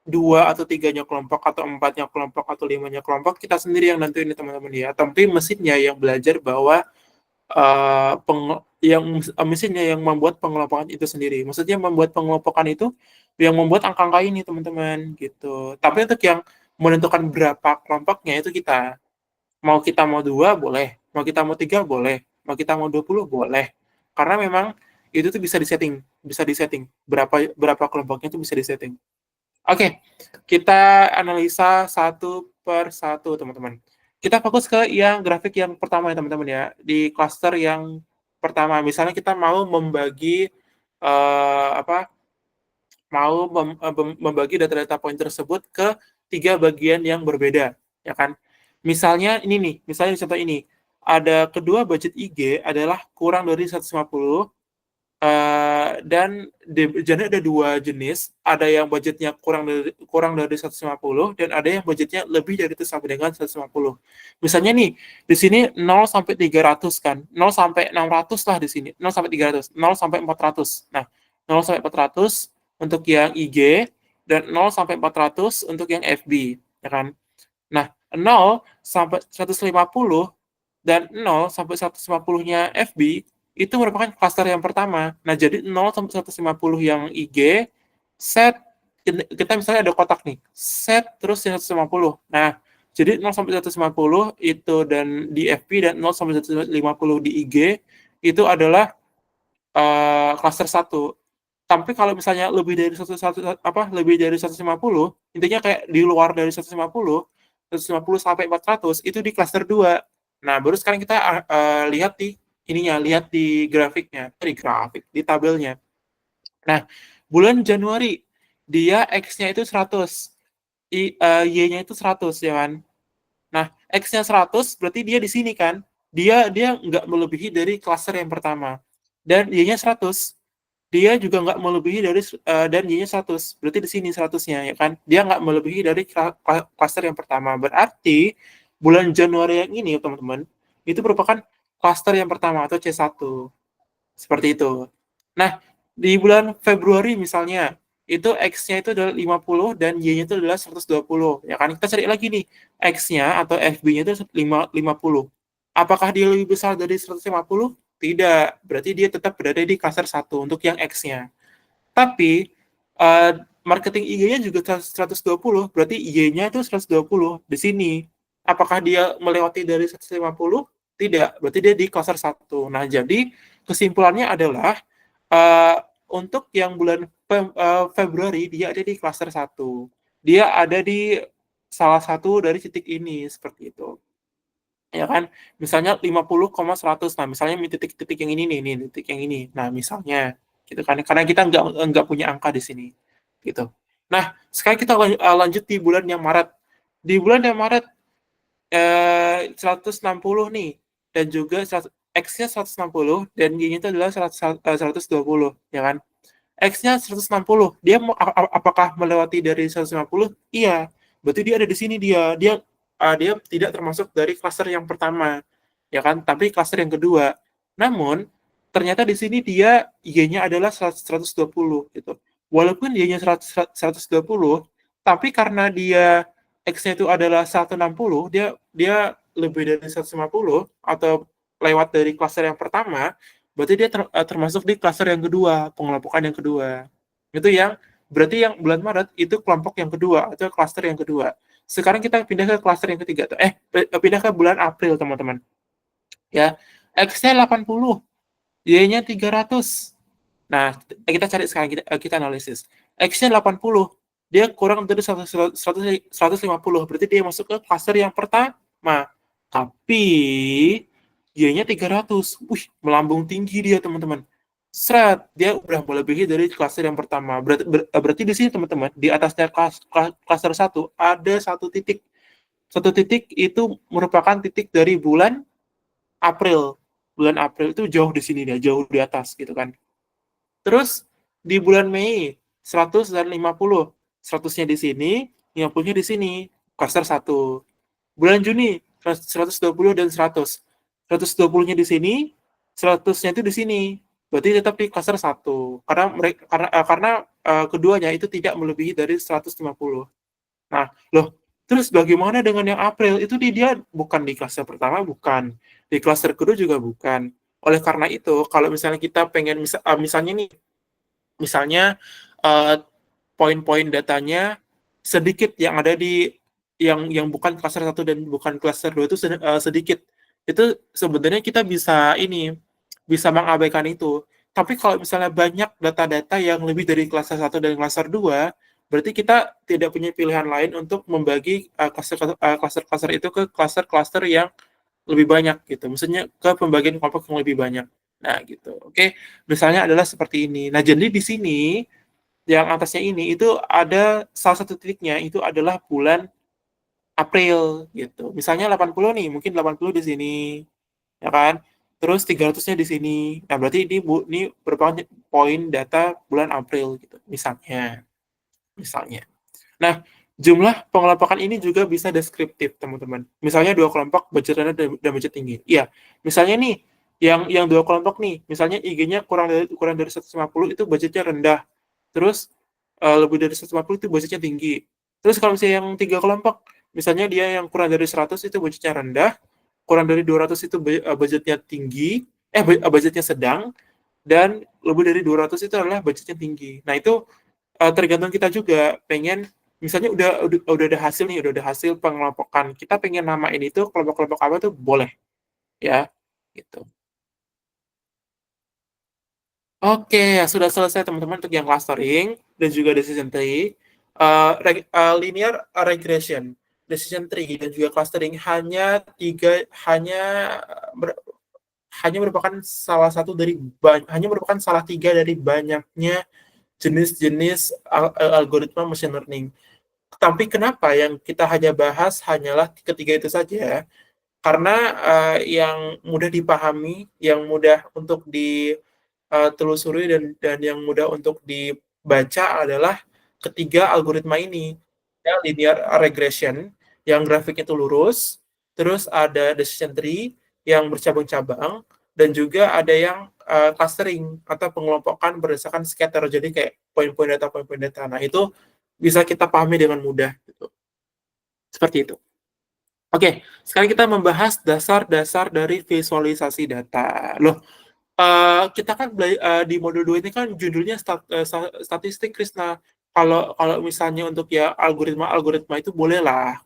dua atau tiganya kelompok atau empatnya kelompok atau limanya kelompok kita sendiri yang nentuin ini teman-teman ya. Tapi mesinnya yang belajar bahwa mesinnya yang membuat pengelompokan itu sendiri. Maksudnya membuat pengelompokan itu yang membuat angka-angka ini teman-teman gitu. Tapi untuk yang menentukan berapa kelompoknya itu kita mau 2 boleh, mau kita mau 3 boleh, mau kita mau 20 boleh. Karena memang itu tuh bisa disetting berapa berapa kelompoknya itu bisa disetting. Oke, kita analisa satu per satu teman-teman. Kita fokus ke yang grafik yang pertama ya teman-teman ya, di cluster yang pertama. Misalnya kita mau membagi apa? Mau membagi data-data poin tersebut ke 3 bagian yang berbeda, ya kan? Misalnya ini nih, misalnya di contoh ini, ada kedua budget IG adalah kurang dari 150, dan jadi ada 2 jenis, ada yang budgetnya kurang dari 150 dan ada yang budgetnya lebih dari itu sampai dengan 150. Misalnya nih, di sini 0 sampai 300 kan, 0 sampai 600 lah di sini, 0 sampai 300, 0 sampai 400. Nah, 0 sampai 400 untuk yang IG dan 0 sampai 400 untuk yang FB, ya kan? Nah, 0 sampai 150 dan 0 sampai 150-nya FB itu merupakan klaster yang pertama. Nah, jadi 0 sampai 150 yang IG, set, kita misalnya ada kotak nih, set terus yang 150. Nah, jadi 0 sampai 150 itu dan di FB dan 0 sampai 150 di IG itu adalah klaster 1. Tapi kalau misalnya lebih dari 150, intinya kayak di luar dari 150 sampai 400 itu di klaster 2. Nah, baru sekarang kita lihat di grafiknya, di tabelnya. Nah, bulan Januari dia X-nya itu 100, Y-nya itu 100 ya kan. Nah, X-nya 100 berarti dia di sini kan. Dia nggak melebihi dari klaster yang pertama. Dan Y-nya 100, dia juga nggak melebihi dari dan Y-nya 100, berarti di sini 100-nya ya kan. Dia nggak melebihi dari klaster yang pertama. Berarti bulan Januari yang ini teman-teman, itu merupakan klaster yang pertama atau C1. Seperti itu. Nah, di bulan Februari misalnya, itu X-nya itu adalah 50 dan Y-nya itu adalah 120. Ya kan, kita cari lagi nih, X-nya atau FB-nya itu 50. Apakah dia lebih besar dari 150? Tidak. Berarti dia tetap berada di klaster 1 untuk yang X-nya. Tapi, marketing IG-nya juga 120, berarti Y-nya itu 120 di sini. Apakah dia melewati dari 150? Tidak, berarti dia di klaster 1. Nah, jadi kesimpulannya adalah uh, untuk yang bulan Februari dia ada di klaster 1. Dia ada di salah satu dari titik ini seperti itu. Ya kan? Misalnya 50,100. Nah, misalnya titik-titik yang ini nih, titik yang ini. Nah, misalnya gitu kan. Karena kita nggak punya angka di sini. Gitu. Nah, sekarang kita lanjut di bulan yang Maret. Di bulan yang Maret 160 nih, dan juga X-nya 160 dan Y-nya itu adalah 120, ya kan? X-nya 160, dia apakah melewati dari 150? Iya, berarti dia ada di sini, dia tidak termasuk dari klaster yang pertama, ya kan? Tapi klaster yang kedua. Namun ternyata di sini dia Y-nya adalah 120 gitu. Walaupun Y-nya 120, tapi karena dia X-nya itu adalah 160, dia lebih dari 150 atau lewat dari klaster yang pertama, berarti dia termasuk di klaster yang kedua, pengelompokan yang kedua. Itu yang berarti yang bulan Maret itu kelompok yang kedua atau klaster yang kedua. Sekarang kita pindah ke klaster yang ketiga. Pindah ke bulan April, teman-teman. Ya, X-nya 80, Y-nya 300. Nah, kita cari sekarang, kita analisis. X-nya 80, dia kurang dari 150, berarti dia masuk ke klaster yang pertama. Tapi Y-nya 300. Wih, melambung tinggi dia, teman-teman. Seret, dia udah melebihi dari klaster yang pertama. Berarti di sini, teman-teman, di atasnya klaster 1 ada satu titik. Satu titik itu merupakan titik dari bulan April. Bulan April itu jauh di sini dia, jauh di atas gitu kan. Terus di bulan Mei 100 dan 50. 100-nya di sini, 50-nya di sini, klaster 1. Bulan Juni 120 dan 100. 120-nya di sini, 100-nya itu di sini. Berarti tetap di klaster 1. Karena keduanya itu tidak melebihi dari 150. Nah, loh, terus bagaimana dengan yang April? Itu dia bukan di klaster pertama, bukan. Di klaster kedua juga bukan. Oleh karena itu, kalau misalnya kita pengen, misalnya nih, misalnya uh, poin-poin datanya sedikit yang ada di yang bukan klaster 1 dan bukan klaster 2 itu sedikit. Itu sebenarnya kita bisa mengabaikan itu. Tapi kalau misalnya banyak data-data yang lebih dari klaster 1 dan klaster 2, berarti kita tidak punya pilihan lain untuk membagi klaster-klaster itu ke klaster-klaster yang lebih banyak gitu. Maksudnya ke pembagian kelompok yang lebih banyak. Nah, gitu. Oke, misalnya adalah seperti ini. Nah, jadi di sini yang atasnya ini itu ada salah satu titiknya itu adalah bulan April gitu. Misalnya 80 nih, mungkin 80 di sini, ya kan? Terus 300-nya di sini. Nah, berarti ini merupakan poin data bulan April gitu. Misalnya. Misalnya. Nah, jumlah pengelompokan ini juga bisa deskriptif, teman-teman. Misalnya dua kelompok budget rendah dan budget tinggi. Iya, misalnya nih, yang dua kelompok nih, misalnya IG-nya kurang dari 150 itu budgetnya rendah. Terus lebih dari 150 itu budgetnya tinggi. Terus kalau misalnya yang tiga kelompok, misalnya dia yang kurang dari 100 itu budgetnya rendah, kurang dari 200 itu budgetnya tinggi, budgetnya sedang, dan lebih dari 200 itu adalah budgetnya tinggi. Nah, itu tergantung kita juga pengen misalnya udah ada hasil nih, udah ada hasil pengelompokan. Kita pengen namain itu kelompok-kelompok apa tuh boleh ya gitu. Oke, ya sudah selesai teman-teman untuk yang clustering dan juga decision tree. Linear regression, decision tree dan juga clustering ber- hanya merupakan hanya merupakan salah tiga dari banyaknya jenis-jenis algoritma machine learning. Tapi kenapa yang kita hanya bahas hanyalah ketiga itu saja? Karena yang mudah dipahami, yang mudah untuk ditelusuri dan yang mudah untuk dibaca adalah ketiga algoritma ini. Ya, linear regression yang grafiknya itu lurus, terus ada decision tree yang bercabang-cabang, dan juga ada yang clustering atau pengelompokan berdasarkan scatter. Jadi kayak poin-poin data. Nah, itu bisa kita pahami dengan mudah gitu. Seperti itu. Oke, sekarang kita membahas dasar-dasar dari visualisasi data. Loh, kita kan di modul 2 ini kan judulnya statistik, Krisna. Kalau kalau misalnya untuk ya algoritma-algoritma itu bolehlah,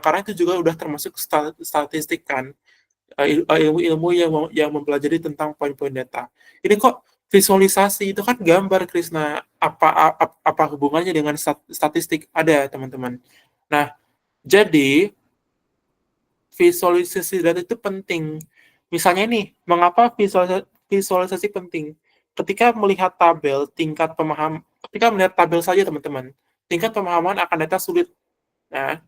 karena itu juga udah termasuk statistik kan. ilmu-ilmu yang mempelajari tentang poin-poin data. Ini kok visualisasi itu kan gambar, Krisna. Apa hubungannya dengan statistik? Ada, teman-teman. Nah, jadi visualisasi data itu penting. Misalnya nih, mengapa visualisasi penting? Ketika melihat tabel saja, teman-teman, tingkat pemahaman akan data sulit. Nah,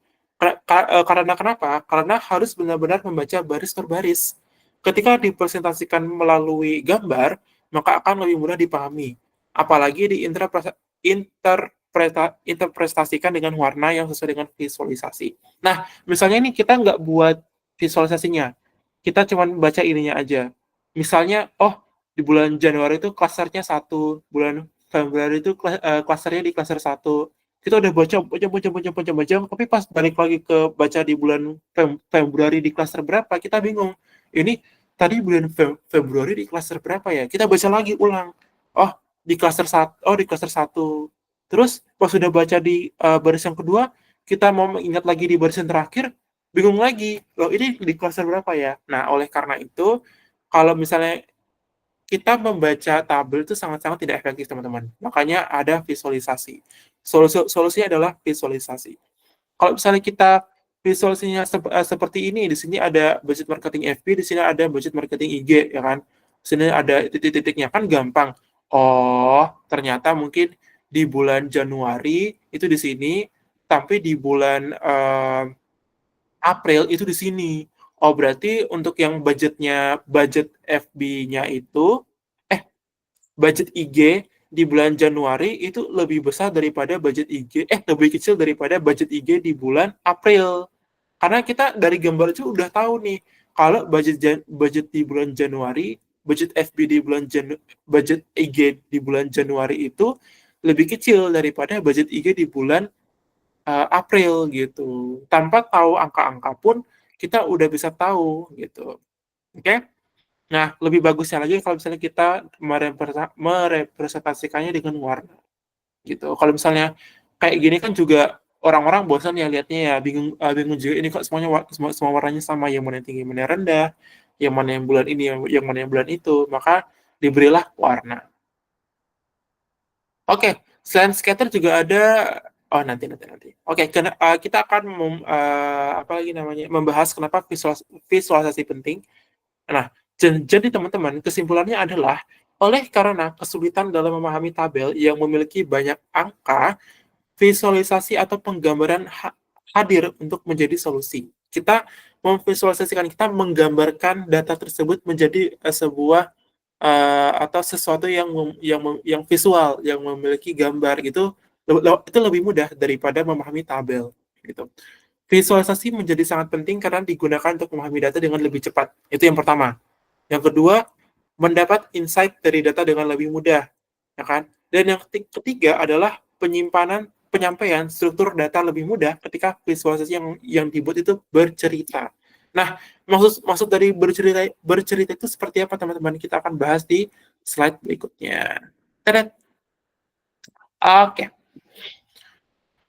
karena kenapa? Karena harus benar-benar membaca baris per baris. Ketika dipresentasikan melalui gambar, maka akan lebih mudah dipahami. Apalagi interpretasikan dengan warna yang sesuai dengan visualisasi. Nah, misalnya ini kita nggak buat visualisasinya, kita cuma baca ininya aja. Misalnya, oh, di bulan Januari itu klasternya 1, bulan Februari itu klasternya di klaster 1. Kita udah baca, tapi pas balik lagi ke baca di bulan Februari di klaster berapa, kita bingung. Ini tadi bulan Februari di klaster berapa ya? Kita baca lagi ulang. Oh, di klaster 1. Oh, di klaster 1. Terus pas sudah baca di baris yang kedua, kita mau mengingat lagi di baris yang terakhir, bingung lagi. Loh, ini di klaster berapa ya? Nah, oleh karena itu, kalau misalnya kita membaca tabel itu sangat-sangat tidak efektif, teman-teman. Makanya ada visualisasi. Solusinya adalah visualisasi. Kalau misalnya kita visualisasinya seperti ini, di sini ada budget marketing FB, di sini ada budget marketing IG, ya kan? Di sini ada titik-titiknya, kan gampang. Oh, ternyata mungkin di bulan Januari itu di sini, tapi di bulan April itu di sini. Oh, berarti untuk yang budget FB-nya itu, budget IG di bulan Januari itu lebih besar daripada budget IG, lebih kecil daripada budget IG di bulan April. Karena kita dari gambar itu udah tahu nih, kalau budget di bulan Januari, budget FB di budget IG di bulan Januari itu lebih kecil daripada budget IG di bulan April gitu. Tanpa tahu angka-angka pun kita udah bisa tahu gitu. Oke? Okay? Nah, lebih bagusnya lagi kalau misalnya kita merepresentasikannya dengan warna gitu. Kalau misalnya kayak gini kan juga orang-orang bosan ya lihatnya ya, bingung juga ini kok semua warnanya sama, yang mana yang tinggi, mana yang rendah, yang mana yang bulan ini, yang mana yang bulan itu, maka diberilah warna. Oke, selain scatter juga ada, oh nanti. Oke, kita akan apa lagi namanya, membahas kenapa visualisasi penting. Nah, jadi teman-teman, kesimpulannya adalah karena kesulitan dalam memahami tabel yang memiliki banyak angka, visualisasi atau penggambaran hadir untuk menjadi solusi. Kita kita menggambarkan data tersebut menjadi sebuah atau sesuatu yang visual, yang memiliki gambar gitu, itu lebih mudah daripada memahami tabel gitu. Visualisasi menjadi sangat penting karena digunakan untuk memahami data dengan lebih cepat. Itu yang pertama. Yang kedua, mendapat insight dari data dengan lebih mudah, ya kan? Dan yang ketiga adalah penyampaian struktur data lebih mudah ketika visualisasi yang dibuat itu bercerita. Nah, maksud dari bercerita itu seperti apa, teman-teman? Kita akan bahas di slide berikutnya. Oke. Okay.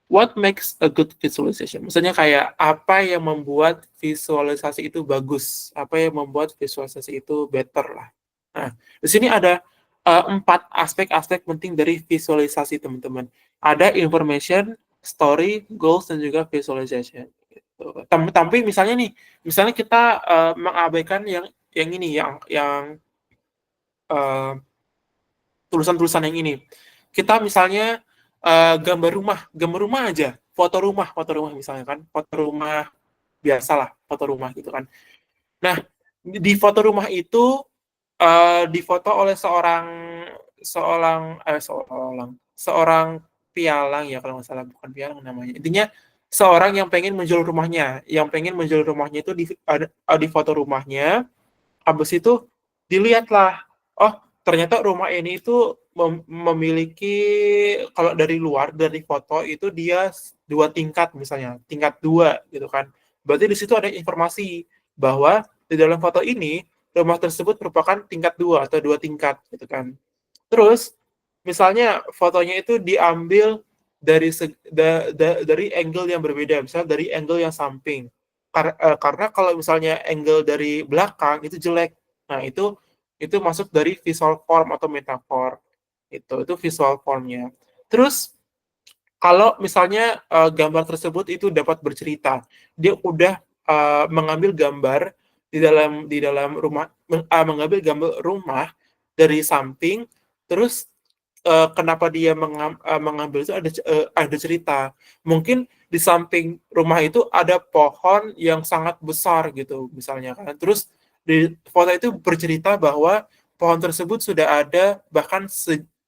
What makes a good visualization? Maksudnya kayak apa yang membuat visualisasi itu bagus, apa yang membuat visualisasi itu better lah. Nah, di sini ada 4 aspek-aspek penting dari visualisasi, teman-teman. Ada information, story, goals, dan juga visualization. Gitu. Tapi misalnya kita mengabaikan yang ini, yang tulisan-tulisan yang ini. Kita misalnya gambar rumah aja, foto rumah misalnya kan, foto rumah biasalah, foto rumah gitu kan. Nah, di foto rumah itu difoto oleh seorang pialang ya, kalau nggak salah, bukan pialang namanya. Intinya seorang yang pengen menjual rumahnya, itu di foto rumahnya. Habis itu dilihatlah, oh ternyata rumah ini itu memiliki, kalau dari foto itu dia 2 tingkat, misalnya tingkat 2 gitu kan. Berarti di situ ada informasi bahwa di dalam foto ini rumah tersebut merupakan tingkat 2 atau 2 tingkat gitu kan. Terus misalnya fotonya itu diambil dari angle yang berbeda, misalnya dari angle yang samping. Karena kalau misalnya angle dari belakang itu jelek. Nah, itu masuk dari visual form atau metafor. Itu visual formnya. Terus kalau misalnya gambar tersebut itu dapat bercerita, dia udah mengambil gambar di dalam rumah, mengambil gambar rumah dari samping, terus kenapa dia mengambil itu ada cerita. Mungkin di samping rumah itu ada pohon yang sangat besar gitu, misalnya kan. Terus di foto itu bercerita bahwa pohon tersebut sudah ada bahkan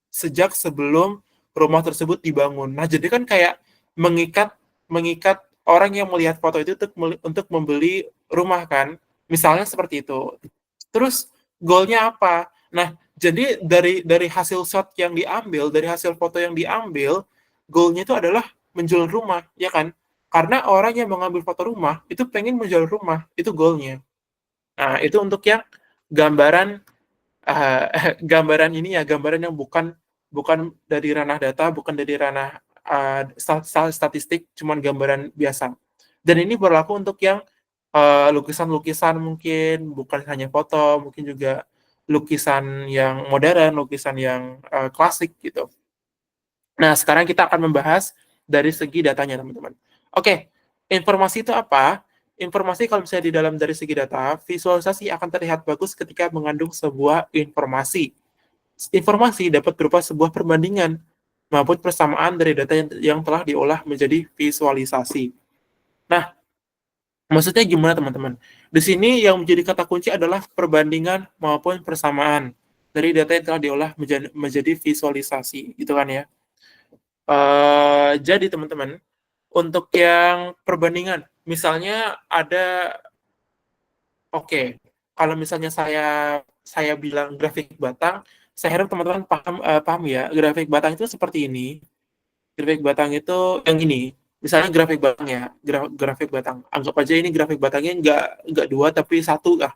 sejak sebelum rumah tersebut dibangun. Nah, jadi kan kayak mengikat mengikat orang yang melihat foto itu untuk membeli rumah kan. Misalnya seperti itu. Terus goalnya apa? Nah, jadi dari hasil shot yang diambil, dari hasil foto yang diambil, goalnya itu adalah menjual rumah, ya kan? Karena orang yang mengambil foto rumah itu pengen menjual rumah, itu goalnya. Nah, itu untuk yang gambaran uh, gambaran ini ya, gambaran yang bukan bukan dari ranah data, bukan dari ranah statistik, cuman gambaran biasa. Dan ini berlaku untuk yang lukisan-lukisan mungkin, bukan hanya foto, mungkin juga lukisan yang modern, lukisan yang klasik gitu. Nah, sekarang kita akan membahas dari segi datanya, teman-teman. Oke, informasi itu apa? Informasi kalau misalnya di dalam dari segi data, visualisasi akan terlihat bagus ketika mengandung sebuah informasi. Informasi dapat berupa sebuah perbandingan maupun persamaan dari data yang telah diolah menjadi visualisasi. Nah, maksudnya gimana teman-teman? Di sini yang menjadi kata kunci adalah perbandingan maupun persamaan dari data yang telah diolah menjadi visualisasi, gitu kan ya. Jadi teman-teman, untuk yang perbandingan, misalnya ada, oke, kalau misalnya saya bilang grafik batang, saya harap teman-teman paham ya, grafik batang itu seperti ini. Grafik batang itu yang ini. Misalnya grafik batang ya, grafik batang. Anggap aja ini grafik batangnya nggak dua tapi satu lah,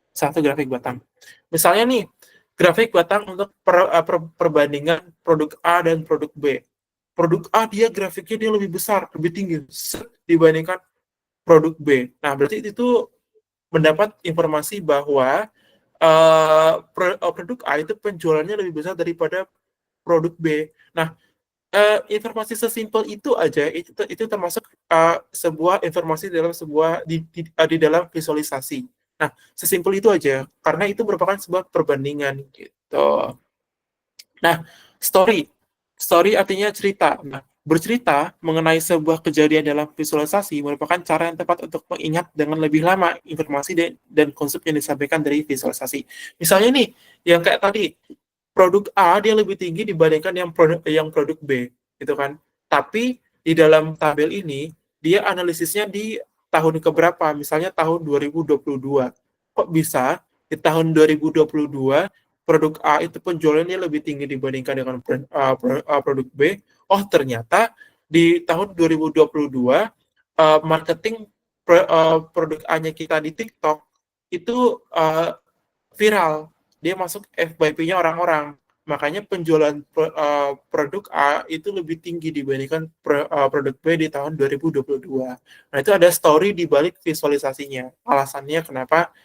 satu grafik batang. Misalnya nih, grafik batang untuk perbandingan produk A dan produk B. Produk A dia grafiknya dia lebih besar, lebih tinggi dibandingkan produk B. Nah, berarti itu mendapat informasi bahwa produk A itu penjualannya lebih besar daripada produk B. Nah, informasi sesimpel itu aja itu termasuk sebuah informasi dalam sebuah di dalam visualisasi. Nah, sesimpel itu aja karena itu merupakan sebuah perbandingan gitu. Nah, story. Story artinya cerita. Nah, bercerita mengenai sebuah kejadian dalam visualisasi merupakan cara yang tepat untuk mengingat dengan lebih lama informasi dan konsep yang disampaikan dari visualisasi. Misalnya nih, yang kayak tadi, produk A dia lebih tinggi dibandingkan yang produk B, gitu kan. Tapi di dalam tabel ini dia analisisnya di tahun keberapa, misalnya tahun 2022. Kok bisa di tahun 2022 produk A itu penjualannya lebih tinggi dibandingkan dengan produk B? Oh, ternyata di tahun 2022 marketing produk A-nya kita di TikTok itu viral, dia masuk FYP-nya orang-orang. Makanya penjualan produk A itu lebih tinggi dibandingkan produk B di tahun 2022. Nah, itu ada story di balik visualisasinya. Alasannya kenapa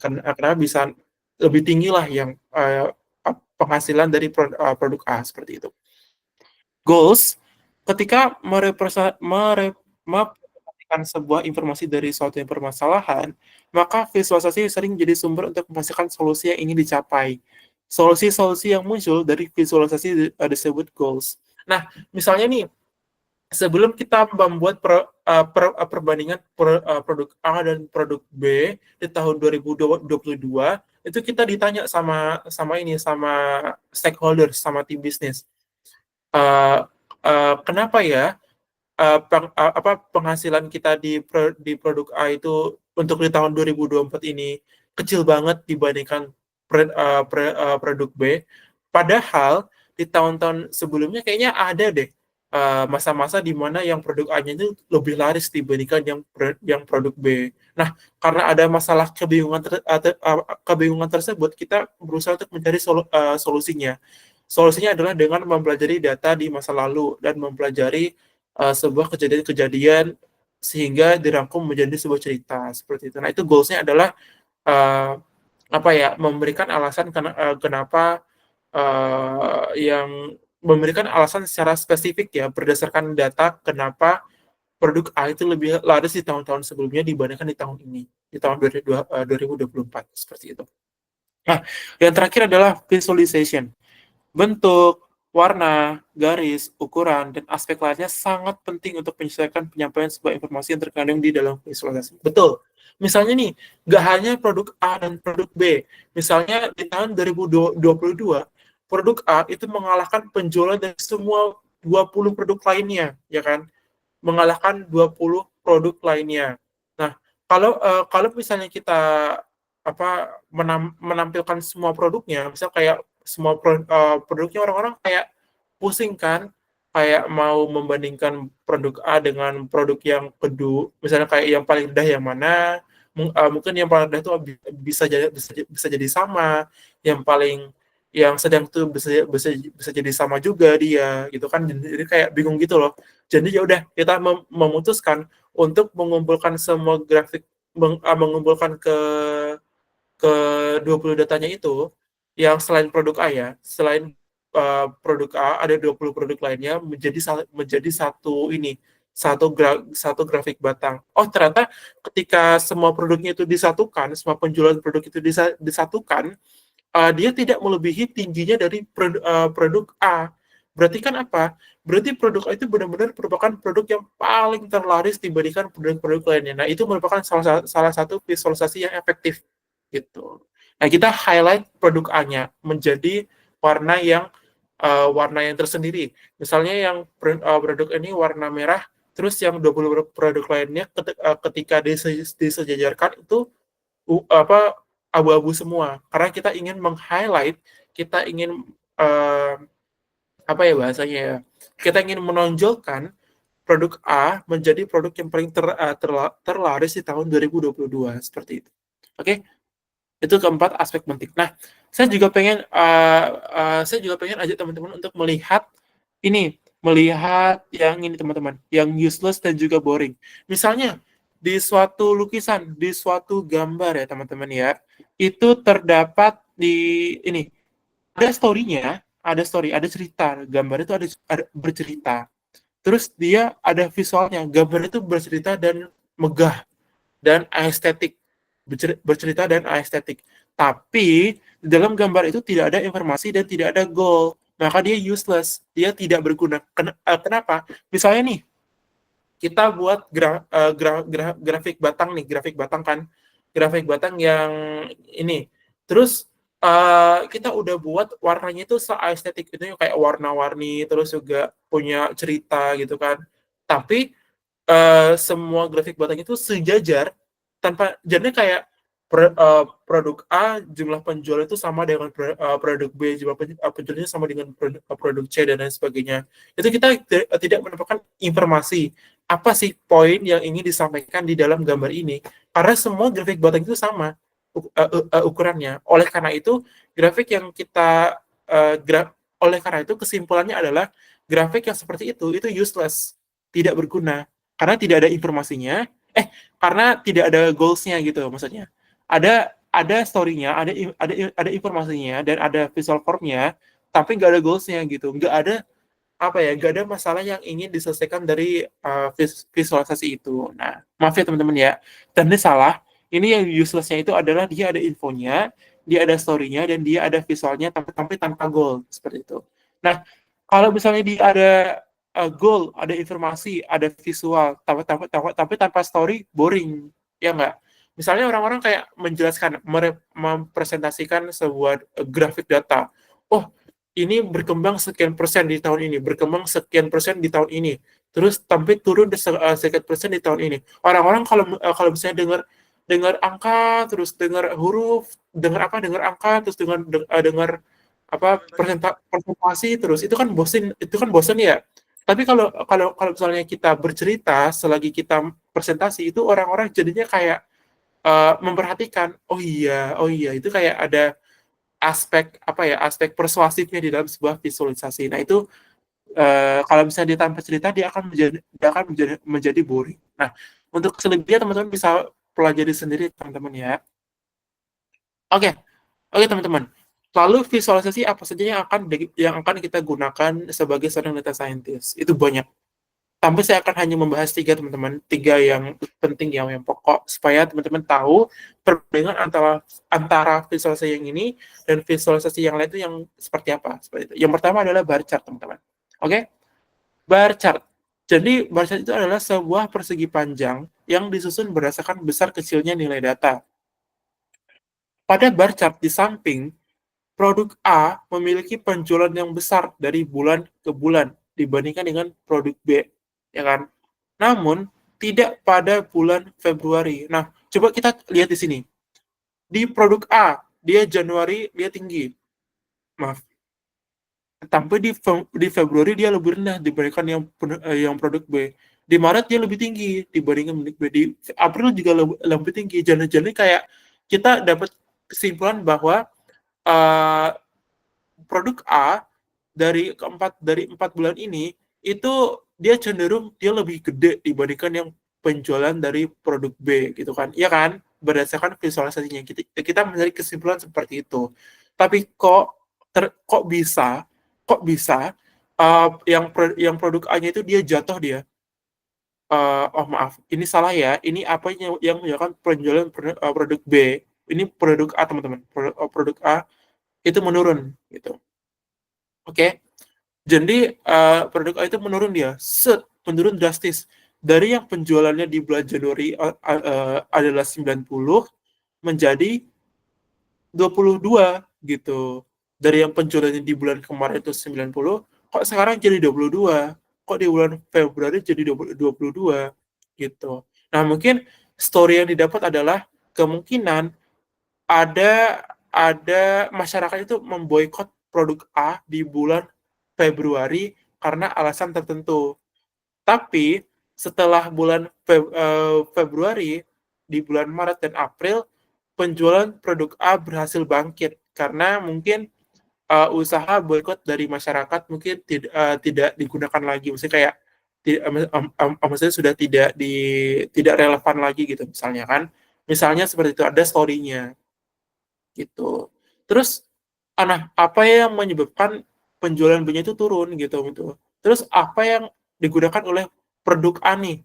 kenapa bisa lebih tinggi lah yang penghasilan dari produk A seperti itu. Goals, ketika merepresentasikan sebuah informasi dari suatu permasalahan, maka visualisasi sering menjadi sumber untuk menghasilkan solusi yang ingin dicapai. Solusi-solusi yang muncul dari visualisasi disebut goals. Nah, misalnya nih, sebelum kita membuat perbandingan produk A dan produk B di tahun 2022, itu kita ditanya sama stakeholders, sama tim bisnis. Kenapa ya penghasilan kita di produk A itu untuk di tahun 2024 ini kecil banget dibandingkan produk B. Padahal di tahun-tahun sebelumnya kayaknya ada deh masa-masa di mana yang produk A-nya itu lebih laris dibandingkan yang produk B. Nah, karena ada masalah kebingungan tersebut, kita berusaha untuk mencari solusinya. Solusinya adalah dengan mempelajari data di masa lalu dan mempelajari sebuah kejadian-kejadian sehingga dirangkum menjadi sebuah cerita seperti itu. Nah, itu goals-nya adalah uh, apa ya, memberikan alasan kenapa yang memberikan alasan secara spesifik ya berdasarkan data kenapa produk A itu lebih laris di tahun-tahun sebelumnya dibandingkan di tahun ini, di tahun 2024 seperti itu. Nah, yang terakhir adalah visualization. Bentuk, warna, garis, ukuran, dan aspek lainnya sangat penting untuk menyesuaikan penyampaian sebuah informasi yang terkandung di dalam visualisasi. Betul. Misalnya nih, nggak hanya produk A dan produk B. Misalnya di tahun 2022, produk A itu mengalahkan penjualan dari semua 20 produk lainnya, ya kan? Mengalahkan 20 produk lainnya. Nah, kalau misalnya kita menampilkan semua produknya, misal kayak semua produknya, orang-orang kayak pusing kan, kayak mau membandingkan produk A dengan produk yang kedua, misalnya kayak yang paling rendah yang mana, mungkin yang paling rendah itu bisa jadi sama, yang paling yang sedang tuh bisa jadi sama juga dia gitu kan, jadi kayak bingung gitu loh. Jadi ya udah kita memutuskan untuk mengumpulkan semua grafik, mengumpulkan ke 20 datanya itu, yang selain produk A ya, selain produk A ada 20 produk lainnya menjadi satu ini, satu grafik batang. Oh, ternyata ketika semua produknya itu disatukan, semua penjualan produk itu disatukan, dia tidak melebihi tingginya dari produk A. Berarti kan apa? Berarti produk A itu benar-benar merupakan produk yang paling terlaris dibandingkan produk-produk lainnya. Nah, itu merupakan salah satu visualisasi yang efektif gitu. Nah, kita highlight produk A-nya menjadi warna yang tersendiri. Misalnya yang produk ini warna merah, terus yang 20 produk lainnya ketika disejajarkan itu apa, abu-abu semua, karena kita ingin meng-highlight, kita ingin apa ya bahasanya ya, kita ingin menonjolkan produk A menjadi produk yang paling terlaris di tahun 2022 seperti itu. Oke, itu keempat aspek penting. Nah, saya juga pengen ajak teman-teman untuk melihat yang ini teman-teman, yang useless dan juga boring. Misalnya di suatu lukisan, di suatu gambar ya teman-teman ya, itu terdapat di ini, ada story-nya, ada cerita, gambar itu ada bercerita. Terus dia ada visualnya, gambar itu bercerita dan megah dan estetik, bercerita dan estetik. Tapi di dalam gambar itu tidak ada informasi dan tidak ada goal, maka dia useless, dia tidak berguna. Kenapa? Misalnya nih, kita buat grafik batang nih, grafik batang yang ini. Terus kita udah buat warnanya itu se-estetik itu, kayak warna-warni, terus juga punya cerita gitu kan. Tapi semua grafik batang itu sejajar, tanpa jadinya kayak produk A jumlah penjual itu sama dengan produk B, jumlah penjualnya sama dengan produk C dan lain sebagainya. Itu kita tidak mendapatkan informasi apa sih poin yang ingin disampaikan di dalam gambar ini, karena semua grafik batang itu sama ukurannya. Oleh karena itu grafik yang kita oleh karena itu kesimpulannya adalah grafik yang seperti itu useless, tidak berguna, karena tidak ada informasinya, karena tidak ada goals-nya gitu maksudnya. Ada story-nya, ada informasinya, dan ada visual form-nya, tapi nggak ada goals-nya gitu, nggak ada masalah yang ingin diselesaikan dari visualisasi itu. Nah, maaf ya teman-teman ya, dan ini salah. Ini yang useless-nya itu adalah dia ada infonya, dia ada story-nya, dan dia ada visualnya, tapi tanpa goal seperti itu. Nah, kalau misalnya dia ada goal, ada informasi, ada visual, tapi tanpa story, boring, ya nggak? Misalnya orang-orang kayak menjelaskan, mempresentasikan sebuah grafik data. Oh, ini berkembang sekian persen di tahun ini, berkembang sekian persen di tahun ini, terus sampai turun sekian persen di tahun ini. Orang-orang kalau misalnya dengar dengar angka, terus dengar huruf, dengar angka, terus dengar apa presentasi, terus itu kan bosen ya. Tapi kalau kalau kalau misalnya kita bercerita selagi kita presentasi, itu orang-orang jadinya kayak memperhatikan, oh iya itu kayak ada aspek persuasifnya di dalam sebuah visualisasi. Nah, itu Kalau misalnya dia tanpa cerita, dia akan menjadi boring. Nah, untuk selebihnya teman-teman bisa pelajari sendiri teman-teman ya. Oke, oke teman-teman. Lalu visualisasi apa saja yang akan kita gunakan sebagai seorang data scientist? Itu banyak. Tapi saya akan hanya membahas tiga teman-teman, tiga yang penting yang pokok supaya teman-teman tahu perbedaan antara antara visualisasi yang ini dan visualisasi yang lain itu yang seperti apa. Seperti itu. Yang pertama adalah bar chart teman-teman. Oke, bar chart. Jadi bar chart itu adalah sebuah persegi panjang yang disusun berdasarkan besar kecilnya nilai data. Pada bar chart di samping, produk A memiliki penjualan yang besar dari bulan ke bulan dibandingkan dengan produk B, ya kan? Namun tidak pada bulan Februari. Nah, coba kita lihat di sini. Di produk A, dia Januari dia tinggi. Maaf. Tapi di Februari dia lebih rendah dibandingkan yang produk B. Di Maret dia lebih tinggi dibandingkan produk B. Di April juga lebih tinggi. Jadi kayak kita dapat kesimpulan bahwa uh, produk A dari empat bulan ini itu dia cenderung dia lebih gede dibandingkan yang penjualan dari produk B gitu kan, iya kan, berdasarkan visualisasinya kita mencari kesimpulan seperti itu. Tapi kok bisa yang produk A-nya itu dia jatuh dia. Oh maaf, ini salah ya. Ini apa yang menyebabkan penjualan produk B. Ini produk A teman-teman. Produk A itu menurun gitu. Oke. Jadi produk A itu menurun dia, menurun drastis. Dari yang penjualannya di bulan Januari adalah 90 menjadi 22 gitu. Dari yang penjualannya di bulan kemarin itu 90, kok sekarang jadi 22? Kok di bulan Februari jadi 22 gitu. Nah, mungkin story yang didapat adalah kemungkinan ada ada masyarakat itu memboikot produk A di bulan Februari karena alasan tertentu. Tapi setelah bulan Februari, di bulan Maret dan April, penjualan produk A berhasil bangkit karena mungkin usaha boikot dari masyarakat mungkin tidak digunakan lagi. Maksudnya kayak maksudnya sudah tidak relevan lagi gitu misalnya kan. Misalnya seperti itu ada story-nya gitu. Terus apa yang menyebabkan penjualan B-nya itu turun gitu. Terus apa yang digunakan oleh produk A nih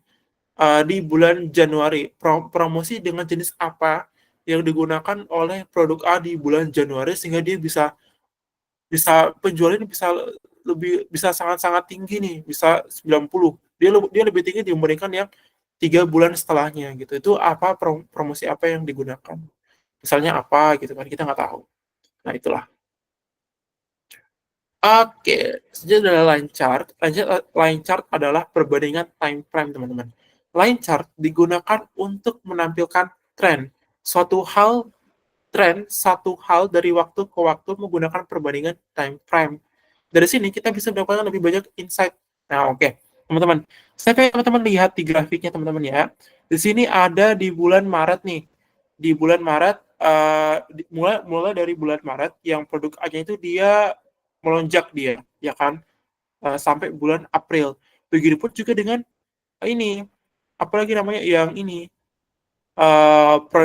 di bulan Januari? Promosi dengan jenis apa yang digunakan oleh produk A di bulan Januari sehingga dia bisa bisa penjualannya bisa sangat-sangat tinggi nih, bisa 90. Dia lebih tinggi dibandingkan yang 3 bulan setelahnya gitu. Itu apa promosi apa yang digunakan? Misalnya apa gitu kan kita nggak tahu. Nah, itulah. Oke, selanjutnya adalah line chart. Line chart adalah perbandingan time frame, teman-teman. Line chart digunakan untuk menampilkan tren. Suatu hal, satu hal dari waktu ke waktu menggunakan perbandingan time frame. Dari sini kita bisa mendapatkan lebih banyak insight. Nah, oke. Teman-teman. Saya pengen teman-teman lihat di grafiknya, teman-teman ya. Di sini ada di bulan Maret nih. Di bulan Maret, mulai dari bulan Maret, yang produk A-nya itu dia melonjak dia, ya kan? Sampai bulan April. Begitupun juga dengan ini, apalagi namanya yang ini,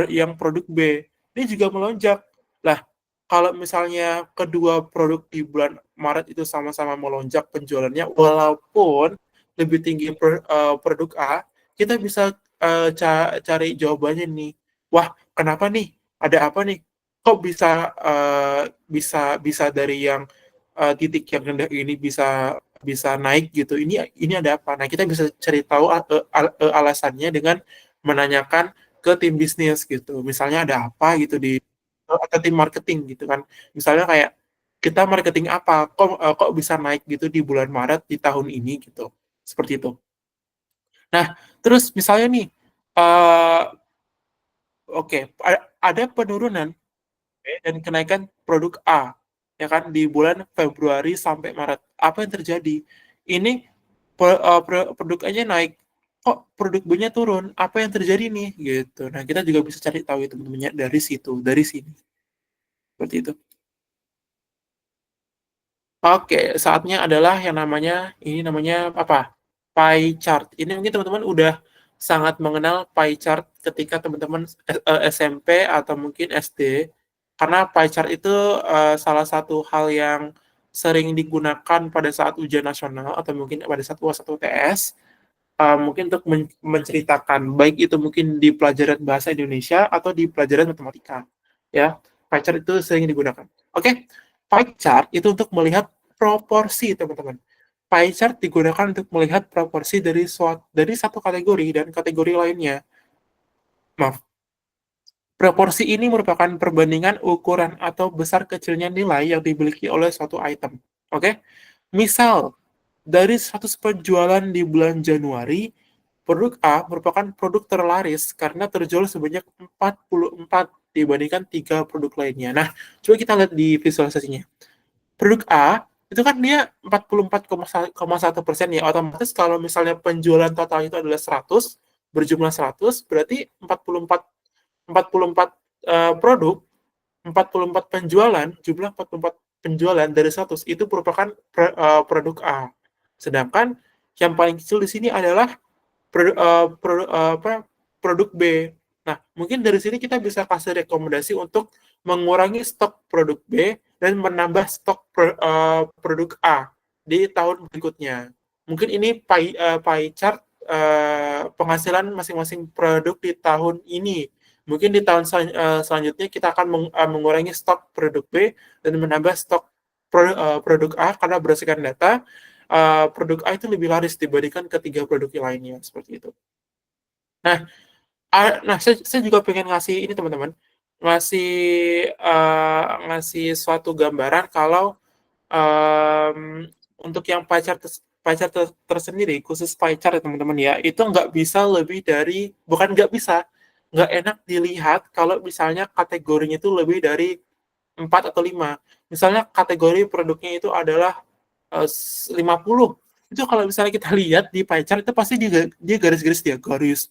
yang produk B, ini juga melonjak. Lah, kalau misalnya kedua produk di bulan Maret itu sama-sama melonjak penjualannya, walaupun lebih tinggi produk A, kita bisa cari jawabannya nih. Wah, kenapa nih? Ada apa nih? Kok bisa bisa bisa dari yang titik yang rendah ini bisa bisa naik gitu? Ini ada apa? Nah, kita bisa cari tahu alasannya dengan menanyakan ke tim bisnis gitu. Misalnya ada apa gitu atau tim marketing gitu kan. Misalnya kayak kita marketing apa kok bisa naik gitu di bulan Maret di tahun ini gitu. Seperti itu. Nah, terus misalnya nih uh, oke, ada penurunan dan kenaikan produk A ya kan di bulan Februari sampai Maret. Apa yang terjadi? Ini produk A-nya naik, kok produk B-nya turun? Apa yang terjadi nih? Gitu. Nah, kita juga bisa cari tahu itu teman-temannya dari situ, dari sini. Seperti itu. Oke, saatnya adalah yang namanya, ini namanya apa? Pie chart. Ini mungkin teman-teman udah sangat mengenal pie chart ketika teman-teman SMP atau mungkin SD, karena pie chart itu salah satu hal yang sering digunakan pada saat ujian nasional atau mungkin pada saat UAS atau UTS, mungkin untuk menceritakan, baik itu mungkin di pelajaran bahasa Indonesia atau di pelajaran matematika. Ya, pie chart itu sering digunakan. Oke, pie chart itu untuk melihat proporsi, teman-teman. Pie chart digunakan untuk melihat proporsi dari satu kategori dan kategori lainnya. Maaf. Proporsi ini merupakan perbandingan ukuran atau besar kecilnya nilai yang dimiliki oleh suatu item. Oke? Misal, dari 100 penjualan di bulan Januari, produk A merupakan produk terlaris karena terjual sebanyak 44 dibandingkan 3 produk lainnya. Nah, coba kita lihat di visualisasinya. Produk A itu kan dia 44,1% ya, otomatis kalau misalnya penjualan total itu adalah 100, berjumlah 100, berarti 44 produk, 44 penjualan, jumlah 44 penjualan dari 100 itu merupakan produk A. Sedangkan yang paling kecil di sini adalah produk B. Nah, mungkin dari sini kita bisa kasih rekomendasi untuk mengurangi stok produk B dan menambah stok produk A di tahun berikutnya. Mungkin ini pie chart penghasilan masing-masing produk di tahun ini. Mungkin di tahun selanjutnya kita akan mengurangi stok produk B dan menambah stok produk A karena berdasarkan data produk A itu lebih laris dibandingkan ketiga produk yang lainnya seperti itu. Nah, saya juga pengen ngasih ini teman-teman, ngasih ngasih suatu gambaran kalau untuk yang pie chart tersendiri, khusus pie chart ya teman-teman ya, itu nggak bisa lebih dari, bukan nggak bisa, nggak enak dilihat kalau misalnya kategorinya itu lebih dari 4 atau 5. Misalnya kategori produknya itu adalah 50. Itu kalau misalnya kita lihat di pie chart itu pasti dia garis-garis, dia garis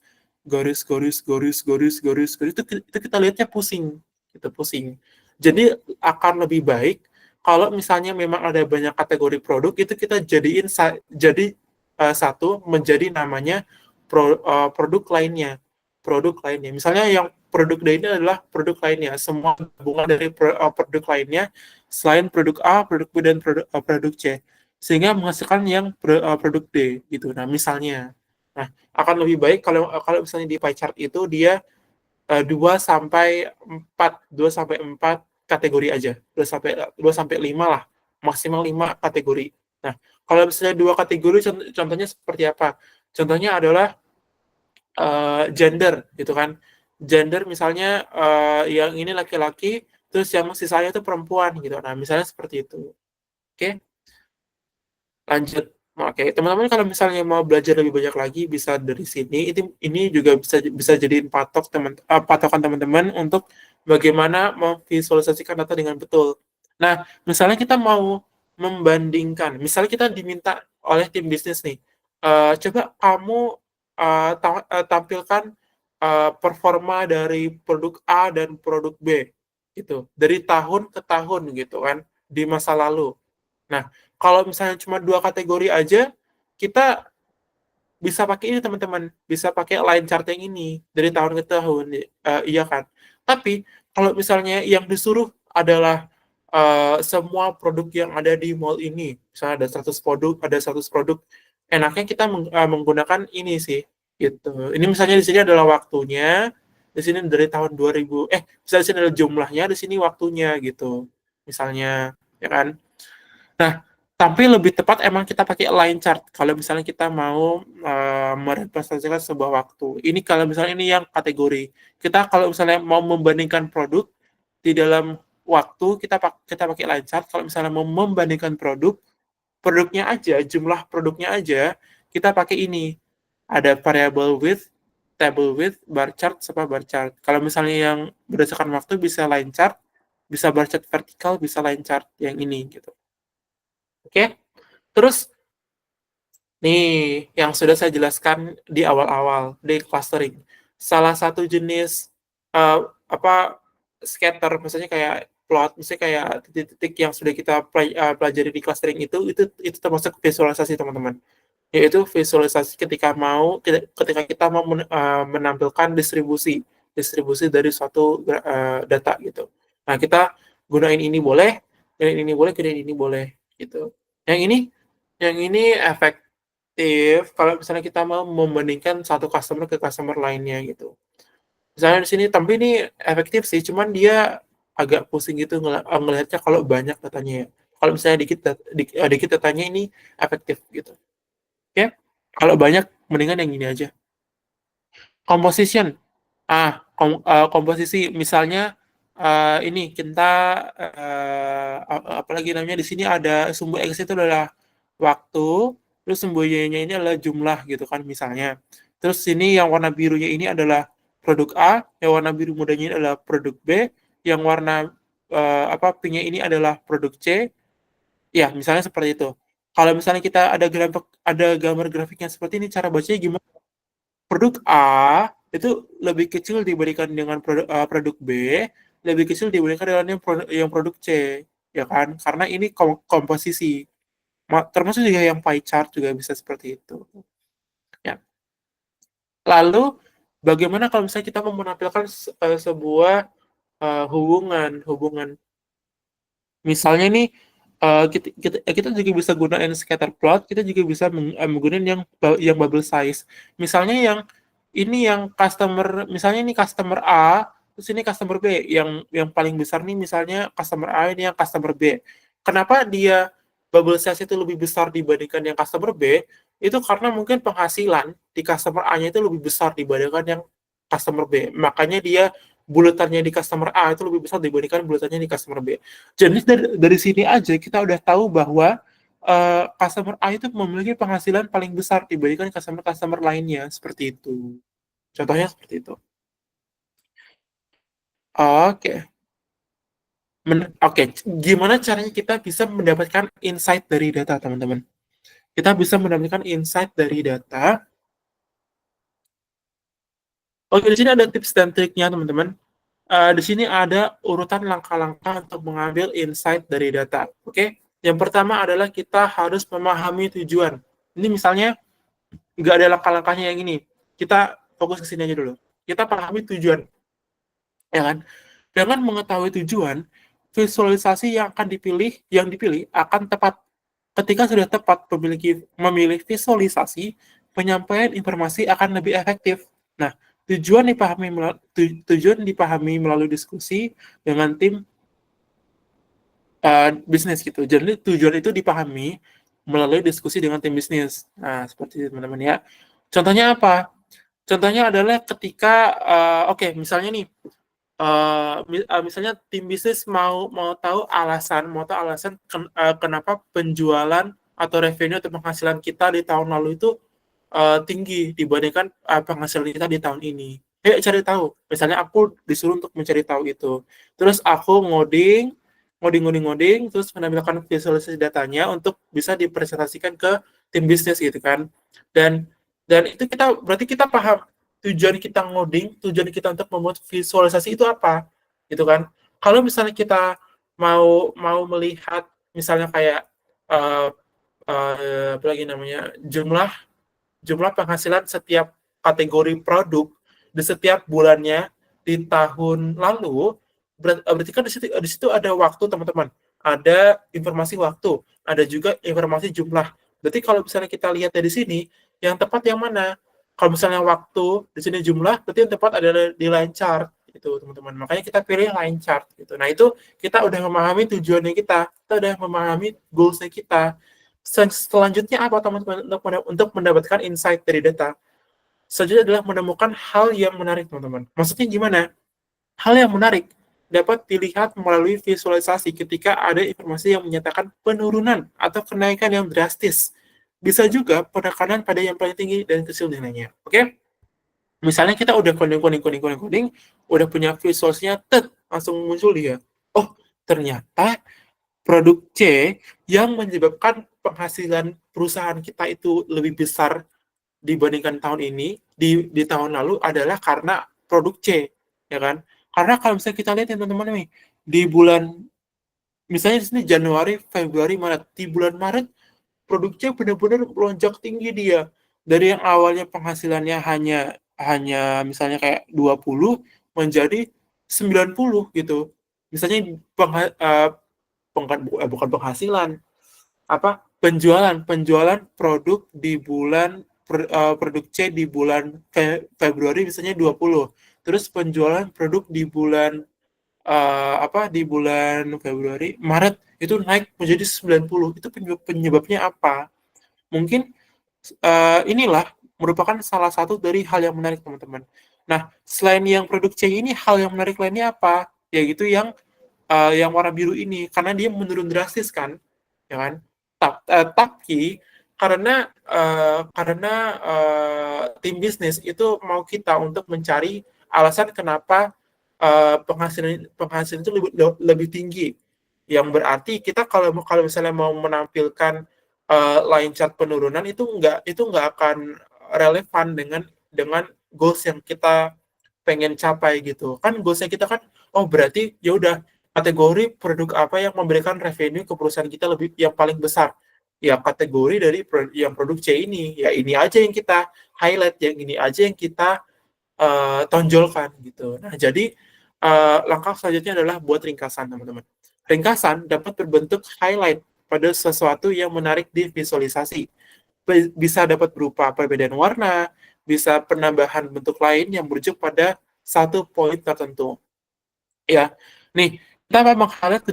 garis garis garis garis garis garis itu kita lihatnya pusing, gitu pusing. Jadi akan lebih baik kalau misalnya memang ada banyak kategori produk itu kita jadi satu menjadi namanya produk lainnya, misalnya yang produk lainnya adalah produk lainnya, semua gabungan dari produk lainnya selain produk A, produk B, dan produk C, sehingga menghasilkan yang produk D gitu. Nah, misalnya, nah akan lebih baik kalau kalau misalnya di pie chart itu dia 2 sampai 4 kategori aja. 2 sampai 5 lah. Maksimal 5 kategori. Nah, kalau misalnya 2 kategori contohnya seperti apa? Contohnya adalah gender gitu kan. Gender misalnya yang ini laki-laki, terus yang sisanya itu perempuan gitu. Nah, misalnya seperti itu. Oke, lanjut. Oke, teman-teman kalau misalnya mau belajar lebih banyak lagi bisa dari sini. Ini juga bisa bisa jadiin patokan teman-teman untuk bagaimana memvisualisasikan data dengan betul. Nah, misalnya kita mau membandingkan, misalnya kita diminta oleh tim bisnis nih, coba kamu tampilkan performa dari produk A dan produk B gitu, dari tahun ke tahun gitu kan, di masa lalu. Nah, kalau misalnya cuma 2 kategori aja, kita bisa pakai ini teman-teman, bisa pakai line chart yang ini dari tahun ke tahun, iya kan. Tapi kalau misalnya yang disuruh adalah semua produk yang ada di mall ini, misalnya ada 100 produk, enaknya kita menggunakan ini sih, gitu. Ini misalnya di sini adalah waktunya, di sini dari tahun 2000, misalnya di sini adalah jumlahnya, di sini waktunya gitu. Misalnya, ya kan? Nah, tapi lebih tepat emang kita pakai line chart kalau misalnya kita mau merepresentasikan sebuah waktu. Ini kalau misalnya ini yang kategori. Kita kalau misalnya mau membandingkan produk di dalam waktu, kita pakai line chart. Kalau misalnya mau membandingkan produknya aja, jumlah produknya aja, kita pakai ini. Ada variable width, table width, bar chart, sama bar chart. Kalau misalnya yang berdasarkan waktu bisa line chart, bisa bar chart vertikal, bisa line chart yang ini gitu. Oke, terus nih yang sudah saya jelaskan di awal-awal di clustering. Salah satu jenis apa scatter, misalnya kayak plot, misalnya kayak titik-titik yang sudah kita pelajari di clustering itu termasuk visualisasi teman-teman. Yaitu visualisasi ketika kita mau menampilkan distribusi distribusi dari suatu data gitu. Nah, kita gunain ini boleh, gunain ini boleh, gunain ini boleh gitu. Yang ini efektif kalau misalnya kita mau membandingkan satu customer ke customer lainnya gitu. Misalnya di sini, tapi ini efektif sih, cuman dia agak pusing gitu ngelihatnya kalau banyak datanya ya. Kalau misalnya dikit datanya ini efektif gitu. Oke, kalau banyak mendingan yang ini aja. Composition. Komposisi misalnya ini kita apalagi namanya di sini ada sumbu X itu adalah waktu, terus sumbu Y-nya ini adalah jumlah gitu kan misalnya. Terus sini yang warna birunya ini adalah produk A, yang warna biru mudanya ini adalah produk B, yang warna pinknya ini adalah produk C. Ya, misalnya seperti itu. Kalau misalnya kita ada gambar grafiknya seperti ini, cara bacanya gimana? Produk A itu lebih kecil dibandingkan dengan produk B, lebih kecil dibandingkan dengan yang produk C, ya kan? Karena ini komposisi. Termasuk juga yang pie chart juga bisa seperti itu. Ya. Lalu bagaimana kalau misalnya kita mau menampilkan sebuah hubungan hubungan misalnya nih kita juga bisa gunain scatter plot, kita juga bisa menggunakan yang bubble size. Misalnya yang customer, misalnya ini customer A, terus ini customer B, yang paling besar nih misalnya customer A, ini yang customer B. Kenapa dia bubble size itu lebih besar dibandingkan yang customer B? Itu karena mungkin penghasilan di customer A-nya itu lebih besar dibandingkan yang customer B. Makanya dia bulatannya di customer A itu lebih besar dibandingkan bulatannya di customer B. Jadi dari sini aja kita udah tahu bahwa customer A itu memiliki penghasilan paling besar dibandingkan customer-customer lainnya, seperti itu. Contohnya seperti itu. Oke. Oke, gimana caranya kita bisa mendapatkan insight dari data, teman-teman? Kita bisa mendapatkan insight dari data. Oke, di sini ada tips dan triknya, teman-teman. Di sini ada urutan langkah-langkah untuk mengambil insight dari data. Oke, yang pertama adalah kita harus memahami tujuan. Ini misalnya nggak ada langkah-langkahnya yang ini. Kita fokus ke sini aja dulu. Kita pahami tujuan, ya kan? Dengan mengetahui tujuan, visualisasi yang dipilih akan tepat. Ketika sudah tepat memilih visualisasi, penyampaian informasi akan lebih efektif. Nah, tujuan dipahami melalui diskusi dengan tim bisnis gitu. Jadi tujuan itu dipahami melalui diskusi dengan tim bisnis. Nah, seperti itu teman-teman ya. Contohnya apa? Contohnya adalah ketika misalnya nih misalnya tim bisnis mau tahu alasan kenapa penjualan atau revenue atau penghasilan kita di tahun lalu itu tinggi dibandingkan penghasilan kita di tahun ini. Cari tahu. Misalnya aku disuruh untuk mencari tahu itu. Terus aku ngoding, terus menampilkan visualisasi datanya untuk bisa dipresentasikan ke tim bisnis gitu kan. Dan itu berarti kita paham tujuan kita untuk membuat visualisasi itu apa, gitu kan? Kalau misalnya kita mau melihat misalnya kayak uh, apa lagi namanya jumlah penghasilan setiap kategori produk di setiap bulannya di tahun lalu, berarti kan di situ ada waktu, teman-teman. Ada informasi waktu, ada juga informasi jumlah. Berarti kalau misalnya kita lihat dari sini, yang tepat yang mana? Kalau misalnya waktu, di sini jumlah, berarti yang tepat adalah di line chart itu, teman-teman. Makanya kita pilih line chart gitu. Nah, itu kita udah memahami tujuannya kita udah memahami goals-nya kita. Selanjutnya apa, teman-teman, untuk mendapatkan insight dari data? Selanjutnya adalah menemukan hal yang menarik, teman-teman. Maksudnya gimana? Hal yang menarik dapat dilihat melalui visualisasi ketika ada informasi yang menyatakan penurunan atau kenaikan yang drastis. Bisa juga penekanan pada yang paling tinggi dan kecil nilainya. Oke? Misalnya kita udah coding, udah punya visualisasinya, langsung muncul dia. Oh, ternyata produk C yang menyebabkan penghasilan perusahaan kita itu lebih besar dibandingkan tahun ini di tahun lalu adalah karena produk C, ya kan? Karena kalau misalnya kita lihat ya teman-teman nih, di bulan, misalnya di sini Januari, Februari, Maret. Di bulan Maret produknya benar-benar melonjak tinggi dia. Dari yang awalnya penghasilannya hanya hanya misalnya kayak 20 menjadi 90 gitu. Misalnya bukan penghasilan, apa, penjualan produk di produk C di bulan Februari misalnya 20. Terus penjualan produk di bulan di bulan Februari, Maret itu naik menjadi 90. Itu penyebabnya apa? Mungkin inilah merupakan salah satu dari hal yang menarik, teman-teman. Nah, selain yang produk C ini, hal yang menarik lainnya apa? Yaitu yang warna biru ini, karena dia menurun drastis kan, ya kan? Tapi tim bisnis itu mau kita untuk mencari alasan kenapa penghasilan penghasilan itu lebih lebih tinggi, yang berarti kita kalau kalau misalnya mau menampilkan line chart penurunan itu nggak akan relevan dengan goals yang kita pengen capai gitu kan. Goalsnya kita kan, oh berarti ya udah, kategori produk apa yang memberikan revenue ke perusahaan kita lebih yang paling besar, ya kategori dari yang produk C ini, ya ini aja yang kita highlight, yang ini aja yang kita tonjolkan gitu. Nah, jadi langkah selanjutnya adalah buat ringkasan, teman-teman. Ringkasan dapat berbentuk highlight pada sesuatu yang menarik di visualisasi. Bisa dapat berupa perbedaan warna, bisa penambahan bentuk lain yang merujuk pada satu poin tertentu. Ya, nih kita memang highlight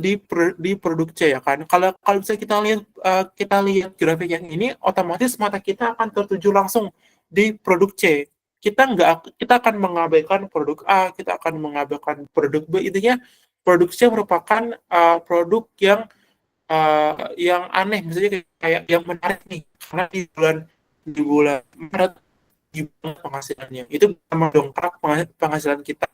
di produk C ya kan. Kalau kalau bisa kita lihat grafik yang ini, otomatis mata kita akan tertuju langsung di produk C. Kita akan mengabaikan produk A, kita akan mengabaikan produk B. Intinya produk C merupakan produk yang aneh, misalnya kayak yang menarik nih, karena di bulan Maret gimana penghasilannya. Itu mendongkrak penghasilan kita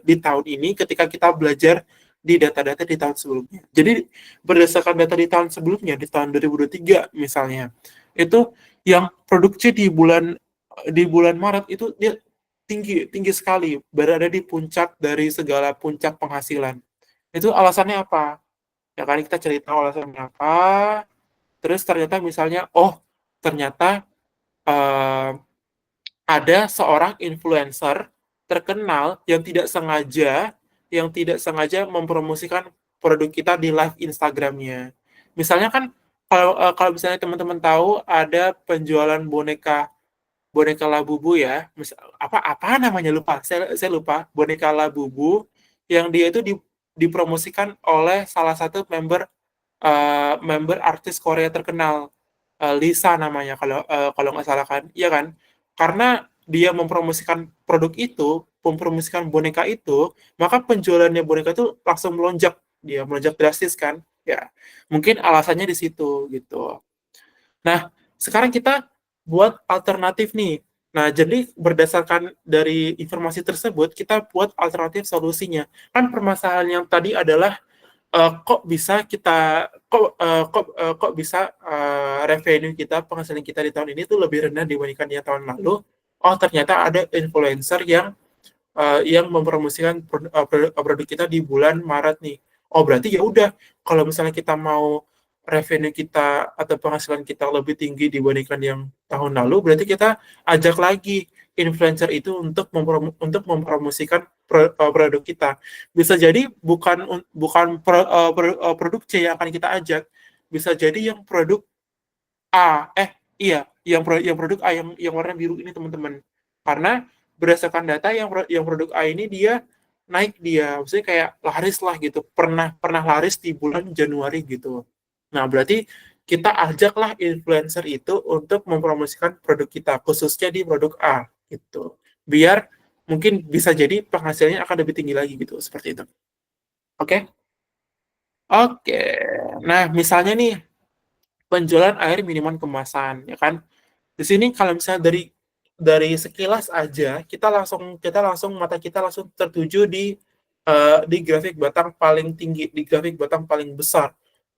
di tahun ini ketika kita belajar di data-data di tahun sebelumnya. Jadi berdasarkan data di tahun sebelumnya, di tahun 2023 misalnya, itu yang produksi di bulan Maret itu dia tinggi tinggi sekali, berada di puncak dari segala puncak penghasilan. Itu alasannya apa? Ya kan kita cerita alasannya apa, terus ternyata misalnya, oh ternyata eh, ada seorang influencer terkenal yang tidak sengaja mempromosikan produk kita di live Instagramnya. Misalnya kan, kalau misalnya teman-teman tahu ada penjualan boneka boneka Labubu ya, apa namanya, lupa, saya lupa, boneka Labubu yang dia itu dipromosikan oleh salah satu member artis Korea terkenal, Lisa namanya, kalau nggak salah kan, iya kan? Karena dia mempromosikan boneka itu, maka penjualannya boneka itu langsung melonjak, dia melonjak drastis kan? Ya, mungkin alasannya di situ gitu. Nah, sekarang kita buat alternatif nih. Nah, jadi berdasarkan dari informasi tersebut, kita buat alternatif solusinya. Kan permasalahan yang tadi adalah kok bisa revenue kita, penghasilan kita di tahun ini tuh lebih rendah dibandingkan yang tahun lalu. Oh, ternyata ada influencer yang mempromosikan produk kita di bulan Maret nih. Oh, berarti ya udah, kalau misalnya kita mau revenue kita atau penghasilan kita lebih tinggi dibandingkan yang tahun lalu, berarti kita ajak lagi influencer itu untuk mempromosikan produk kita. Bisa jadi bukan produk C yang akan kita ajak, bisa jadi yang produk A, iya, yang produk A yang warna biru ini, teman-teman. Karena berdasarkan data yang produk A ini dia naik, dia maksudnya kayak laris lah gitu, pernah pernah laris di bulan Januari gitu. Nah, berarti kita ajaklah influencer itu untuk mempromosikan produk kita, khususnya di produk A gitu. Biar mungkin bisa jadi penghasilannya akan lebih tinggi lagi gitu, seperti itu. Oke? Oke. Nah, misalnya nih penjualan air minuman kemasan, ya kan? Di sini kalau misalnya dari sekilas aja, kita langsung mata kita langsung tertuju di grafik batang paling tinggi, di grafik batang paling besar.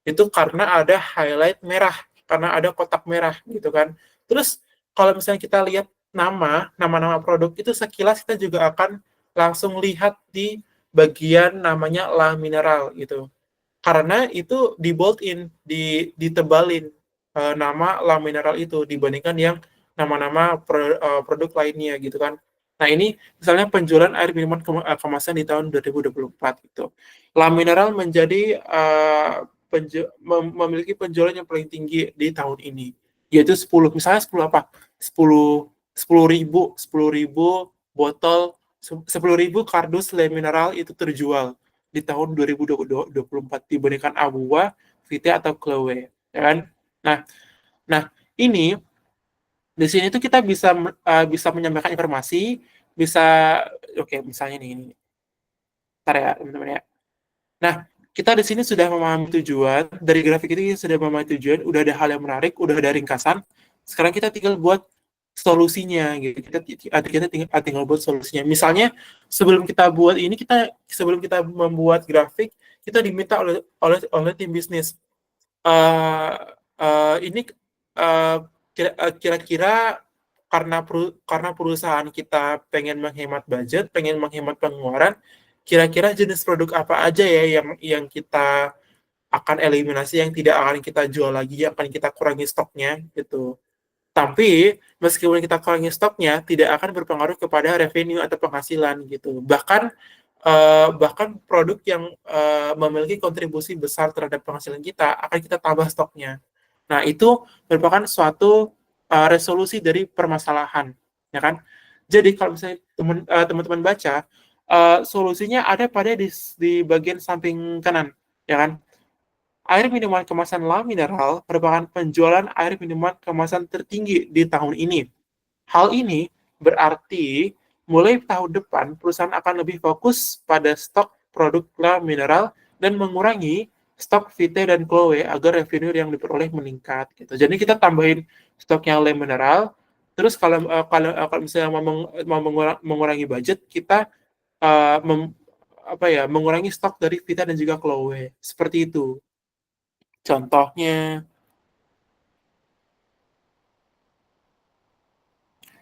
Itu karena ada highlight merah, karena ada kotak merah gitu kan. Terus kalau misalnya kita lihat nama-nama produk itu, sekilas kita juga akan langsung lihat di bagian namanya La Mineral gitu. Karena itu di bold in, ditebalin nama La Mineral itu dibandingkan yang nama-nama produk lainnya gitu kan. Nah, ini misalnya penjualan air minuman kemasan di tahun 2024 gitu. La Mineral menjadi memiliki penjualan yang paling tinggi di tahun ini, yaitu 10, misalnya 10 apa? 10 10.000 botol, 10.000 kardus Le Mineral itu terjual di tahun 2024 dibandingkan Abuwa, Vite atau Chloe, ya kan? Nah, nah ini di sini tuh kita bisa menyampaikan informasi, bisa oke, misalnya nih ini. Bentar ya, teman-teman ya. Nah, kita di sini sudah memahami tujuan, dari grafik itu kita sudah memahami tujuan, udah ada hal yang menarik, udah ada ringkasan. Sekarang kita tinggal buat solusinya gitu. Kita tinggal buat solusinya. Misalnya sebelum kita membuat grafik, kita diminta oleh tim bisnis. eh ini kira-kira karena perusahaan kita pengen menghemat budget, pengen menghemat pengeluaran, kira-kira jenis produk apa aja ya yang kita akan eliminasi, yang tidak akan kita jual lagi, yang akan kita kurangi stoknya gitu. Tapi meskipun kita kurangi stoknya, tidak akan berpengaruh kepada revenue atau penghasilan gitu. Bahkan produk yang memiliki kontribusi besar terhadap penghasilan kita akan kita tambah stoknya. Nah, itu merupakan suatu resolusi dari permasalahan, ya kan? Jadi kalau misalnya teman-teman baca, solusinya ada pada di bagian samping kanan, ya kan? Air minuman kemasan La Mineral merupakan penjualan air minuman kemasan tertinggi di tahun ini. Hal ini berarti mulai tahun depan perusahaan akan lebih fokus pada stok produk La Mineral dan mengurangi stok Vite dan Chloe agar revenue yang diperoleh meningkat gitu. Jadi kita tambahin stoknya La Mineral, terus kalau misalnya mau mengurangi budget, kita uh, mem, mengurangi stok dari Vita dan juga Chloe. Seperti itu. Contohnya.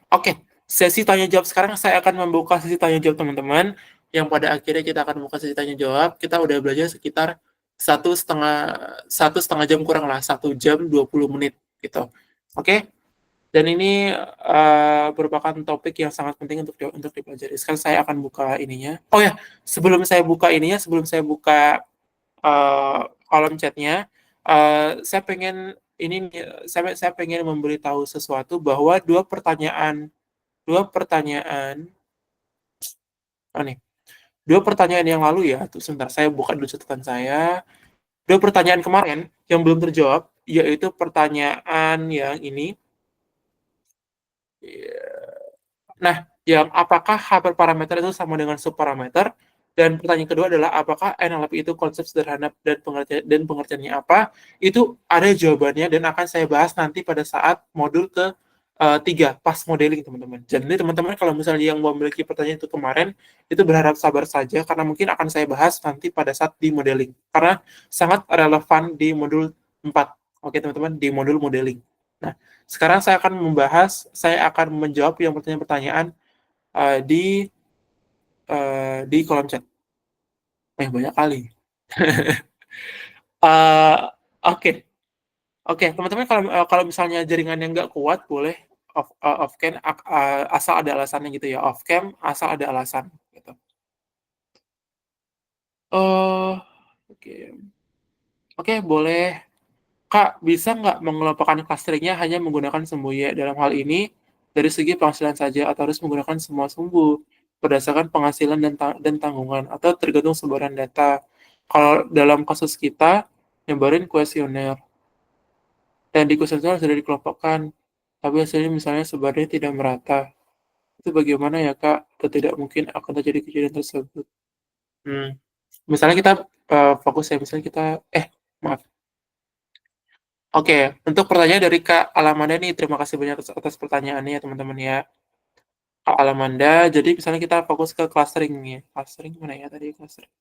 Oke, sesi tanya jawab sekarang saya akan membuka sesi tanya jawab teman-teman. Yang pada akhirnya kita akan membuka sesi tanya jawab. Kita udah belajar sekitar satu setengah satu setengah jam kurang lah, 1 jam 20 menit gitu. Oke, dan ini merupakan topik yang sangat penting untuk dipelajari. Sekarang saya akan buka ininya. Oh ya, sebelum saya buka kolom chatnya, saya pengen ini saya pengen memberitahu sesuatu bahwa dua pertanyaan oh nih dua pertanyaan yang lalu ya, tuh sebentar saya buka dulu catatan saya. Dua pertanyaan kemarin yang belum terjawab, yaitu pertanyaan yang ini. Nah, yang apakah hyperparameter itu sama dengan subparameter? Dan pertanyaan kedua adalah apakah NLP itu konsep sederhana dan pengertiannya apa? Itu ada jawabannya dan akan saya bahas nanti pada saat modul ke 3, pas modeling teman-teman. Jadi teman-teman kalau misalnya yang memiliki pertanyaan itu kemarin, itu berharap sabar saja karena mungkin akan saya bahas nanti pada saat di modeling. Karena sangat relevan di modul 4. Oke teman-teman, di modul modeling. Nah, sekarang saya akan menjawab yang pertanyaan-pertanyaan di kolom chat. Banyak kali. Eh, Oke, oke, teman-teman kalau misalnya jaringannya nggak kuat, boleh off cam asal ada alasannya gitu ya. Off cam asal ada alasan gitu. Oh, oke, oke, boleh. Kak, bisa nggak mengelompokkan clusteringnya hanya menggunakan sumbu Y? Dalam hal ini, dari segi penghasilan saja, atau harus menggunakan semua sumbu berdasarkan penghasilan dan tanggungan, atau tergantung sebaran data. Kalau dalam kasus kita, nyebarin kuesioner, dan di kuesioner sudah dikelompokkan, tapi hasilnya misalnya sebarannya tidak merata. Itu bagaimana ya, Kak? Atau tidak mungkin akan terjadi kejadian tersebut? Hmm. Misalnya kita fokus ya, misalnya kita, maaf. Oke, untuk pertanyaan dari Kak Alamanda nih, terima kasih banyak atas pertanyaannya ya teman-teman ya. Kak Alamanda, jadi misalnya kita fokus ke clustering nih. Clustering mana ya tadi clustering?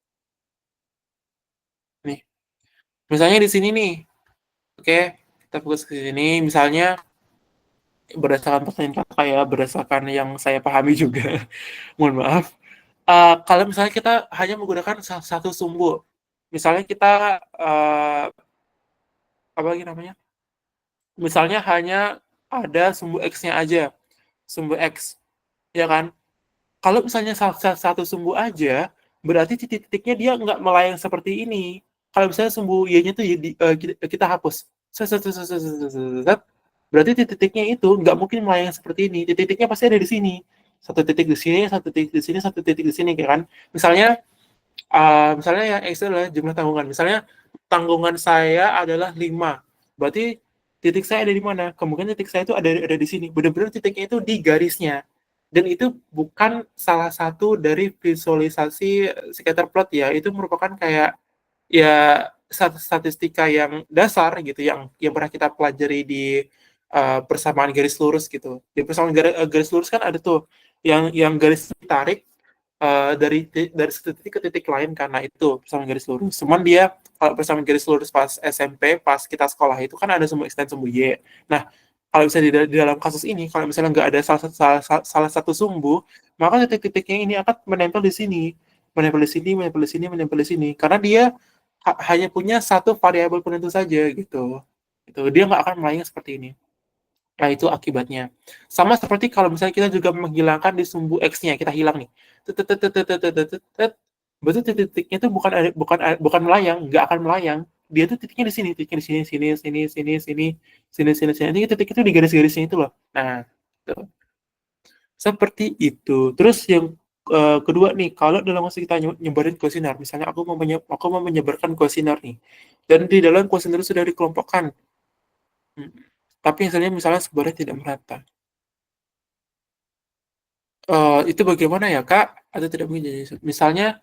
Nih, misalnya di sini nih, oke, kita fokus ke sini. Misalnya berdasarkan pertanyaan kakak ya, berdasarkan yang saya pahami juga, mohon maaf. Kalau misalnya kita hanya menggunakan satu sumbu, misalnya kita apa lagi namanya? Misalnya hanya ada sumbu x-nya aja, sumbu x, ya kan? Kalau misalnya satu sumbu aja, berarti titik-titiknya dia nggak melayang seperti ini. Kalau misalnya sumbu y-nya tuh kita hapus, set, set, set, set, set, set, set, set, berarti titik-titiknya itu nggak mungkin melayang seperti ini. Titik-titiknya pasti ada di sini. Satu titik di sini, satu titik di sini, satu titik di sini, kayak kan? Misalnya misalnya yang X itu adalah jumlah tanggungan. Misalnya tanggungan saya adalah 5. Berarti titik saya ada di mana? Kemungkinan titik saya itu ada di sini. Benar-benar titiknya itu di garisnya. Dan itu bukan salah satu dari visualisasi scatter plot ya. Itu merupakan kayak ya statistika yang dasar gitu yang pernah kita pelajari di persamaan garis lurus gitu. Di persamaan garis lurus kan ada tuh yang garis ditarik dari satu titik ke titik lain karena itu persamaan garis lurus. Cuman dia kalau persamaan garis lurus pas SMP, pas kita sekolah itu kan ada sumbu X dan sumbu Y. Nah, kalau misalnya di dalam kasus ini, kalau misalnya nggak ada salah satu sumbu, maka titik-titiknya ini akan menempel di sini, menempel di sini, menempel di sini, menempel di sini, karena dia hanya punya satu variabel penentu saja gitu. Itu dia nggak akan melayang seperti ini. Nah, itu akibatnya. Sama seperti kalau misalnya kita juga menghilangkan di sumbu X-nya, kita hilang nih. Berarti titik-titiknya itu bukan melayang, nggak akan melayang. Dia tuh titiknya di sini, titiknya di sini, sini, sini, sini, sini, sini, sini, sini. Ini titik itu di garis-garisnya itu loh. Nah, gitu. Seperti itu. Terus yang kedua nih, kalau dalam masa kita nyebarin kuesioner, misalnya aku mau menyebarkan kuesioner nih, dan di dalam kuesioner sudah dikelompokkan, hmm, tapi misalnya sebenarnya tidak merata. Itu bagaimana ya, Kak? Atau tidak mungkin jadi misalnya,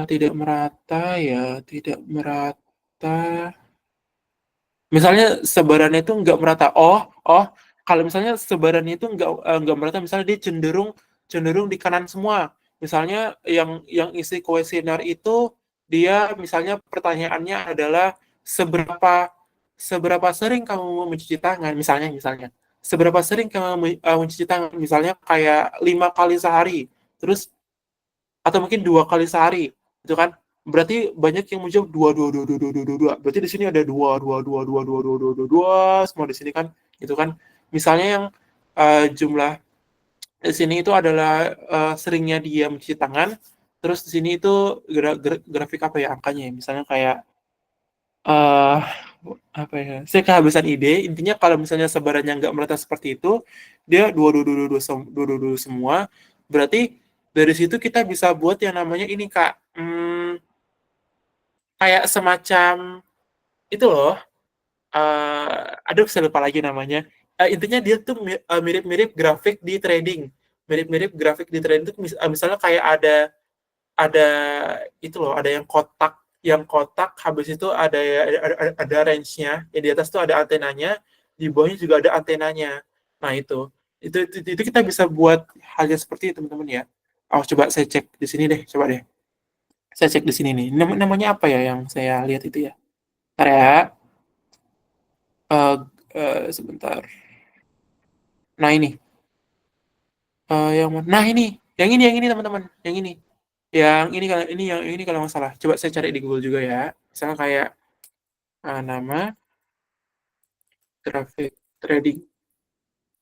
tidak merata ya, tidak merata, misalnya sebarannya itu nggak merata. Oh, kalau misalnya sebarannya itu nggak merata, misalnya dia cenderung cenderung di kanan semua. Misalnya yang isi kuesioner itu dia misalnya pertanyaannya adalah seberapa seberapa sering kamu mencuci tangan, misalnya seberapa sering kamu mencuci tangan, misalnya kayak 5 kali sehari, terus atau mungkin 2 kali sehari, gitu kan? Berarti banyak yang menjawab dua, dua, dua, dua, dua, dua, dua, dua. Berarti di sini ada dua, dua, dua, dua, dua, dua, dua, dua, dua, semua di sini kan, gitu kan? Misalnya yang jumlah di sini itu adalah seringnya dia mencuci tangan, terus di sini itu grafik apa ya angkanya ya? Misalnya kayak eh apa ya? Saya kehabisan ide. Intinya kalau misalnya sebarannya nggak merata seperti itu, dia dua dua dua dua dua dua dua dua semua. Berarti dari situ kita bisa buat yang namanya ini Kak, kayak semacam itu loh. Aduh saya lupa lagi namanya. Intinya dia tuh mirip-mirip grafik di trading. Mirip-mirip grafik di trading itu misalnya kayak ada itu loh, ada yang kotak habis itu ada range-nya, ya di atas tuh ada antenanya, di bawahnya juga ada antenanya. Nah, itu kita bisa buat hal yang seperti itu teman-teman ya. Coba saya cek di sini deh, coba deh. Saya cek di sini nih. Namanya apa ya yang saya lihat itu ya? Bentar ya. Eh, sebentar. Nah, ini. Yang mana? Nah, yang ini teman-teman, yang ini. Yang ini kalau nggak salah. Coba saya cari di Google juga ya. Misalnya kayak nama grafik trading.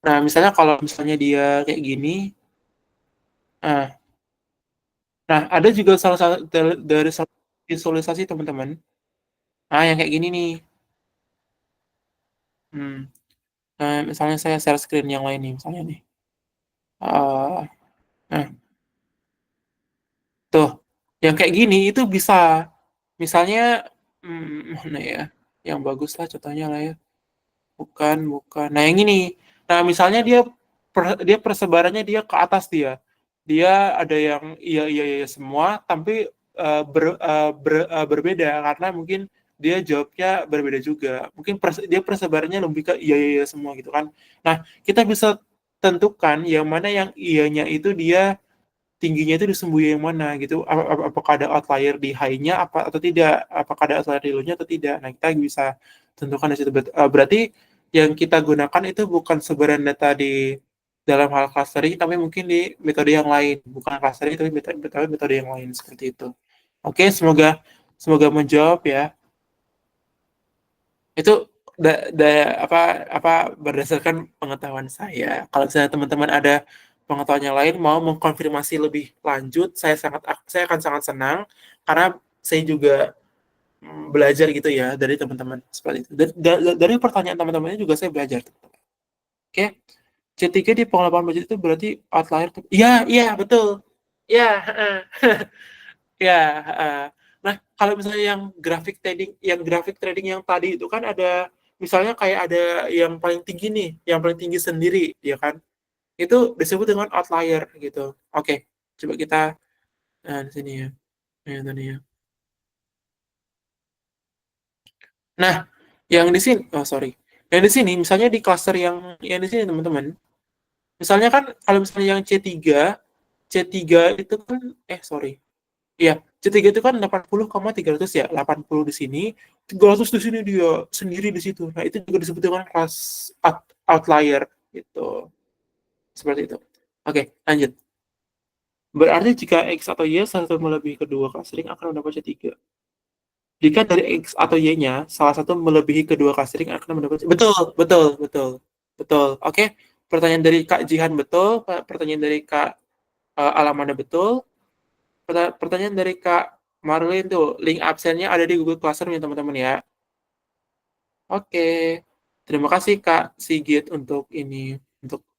Nah, misalnya kalau misalnya dia kayak gini, nah, nah ada juga salah satu dari visualisasi teman-teman. Nah, yang kayak gini nih. Hmm. Nah, misalnya saya share screen yang lain nih, misalnya nih. Uh, nah, tuh, yang kayak gini itu bisa, misalnya, mana ya? Yang bagus lah contohnya lah ya. Bukan. Nah, yang ini. Nah, misalnya dia persebarannya dia ke atas dia. Dia ada yang iya iya iya semua, tapi berbeda karena mungkin dia jawabnya berbeda juga. Mungkin dia persebarannya lebih ke iya iya iya semua gitu kan. Nah, kita bisa tentukan yang mana yang iyanya itu dia tingginya itu disembunyi yang mana gitu. Apakah ada outlier di high-nya apa atau tidak? Apakah ada outlier di low-nya atau tidak? Nah, kita bisa tentukan di situ. Berarti yang kita gunakan itu bukan sebaran data di dalam hal clustering, tapi mungkin di metode yang lain, bukan clustering tapi metode yang lain seperti itu. Oke, semoga semoga menjawab ya. Itu apa berdasarkan pengetahuan saya. Kalau misalnya teman-teman ada pengetahuan yang lain mau mengkonfirmasi lebih lanjut, saya akan sangat senang karena saya juga belajar gitu ya dari teman-teman seperti itu. Dari pertanyaan teman-temannya juga saya belajar. Oke, C3 di pengelapan budget itu berarti outlier. Iya, iya, betul. Iya, heeh. Ya, heeh. Nah, kalau misalnya yang grafik trading yang tadi itu kan ada misalnya kayak ada yang paling tinggi nih, yang paling tinggi sendiri, ya kan? Itu disebut dengan outlier gitu. Oke, coba kita di sini ya. Tadi ya. Nah, yang di sini, oh sorry, yang di sini misalnya di cluster yang di sini teman-teman, misalnya kan kalau misalnya yang C3 itu kan, sorry, iya, C3 itu kan 80,300 ya, 80 di sini, 300 di sini dia sendiri di situ. Nah, itu juga disebut dengan kelas outlier gitu. Seperti itu. Oke, lanjut. Berarti jika X atau Y salah satu melebihi kedua clustering akan mendapat C3. Jika dari X atau Y-nya salah satu melebihi kedua clustering akan mendapat betul, betul, betul. Betul. Oke. Pertanyaan dari Kak Jihan betul, pertanyaan dari Kak Alamanda betul. Pertanyaan dari Kak Marlin tuh, link absennya ada di Google Classroom ya teman-teman ya. Oke, terima kasih Kak Sigit untuk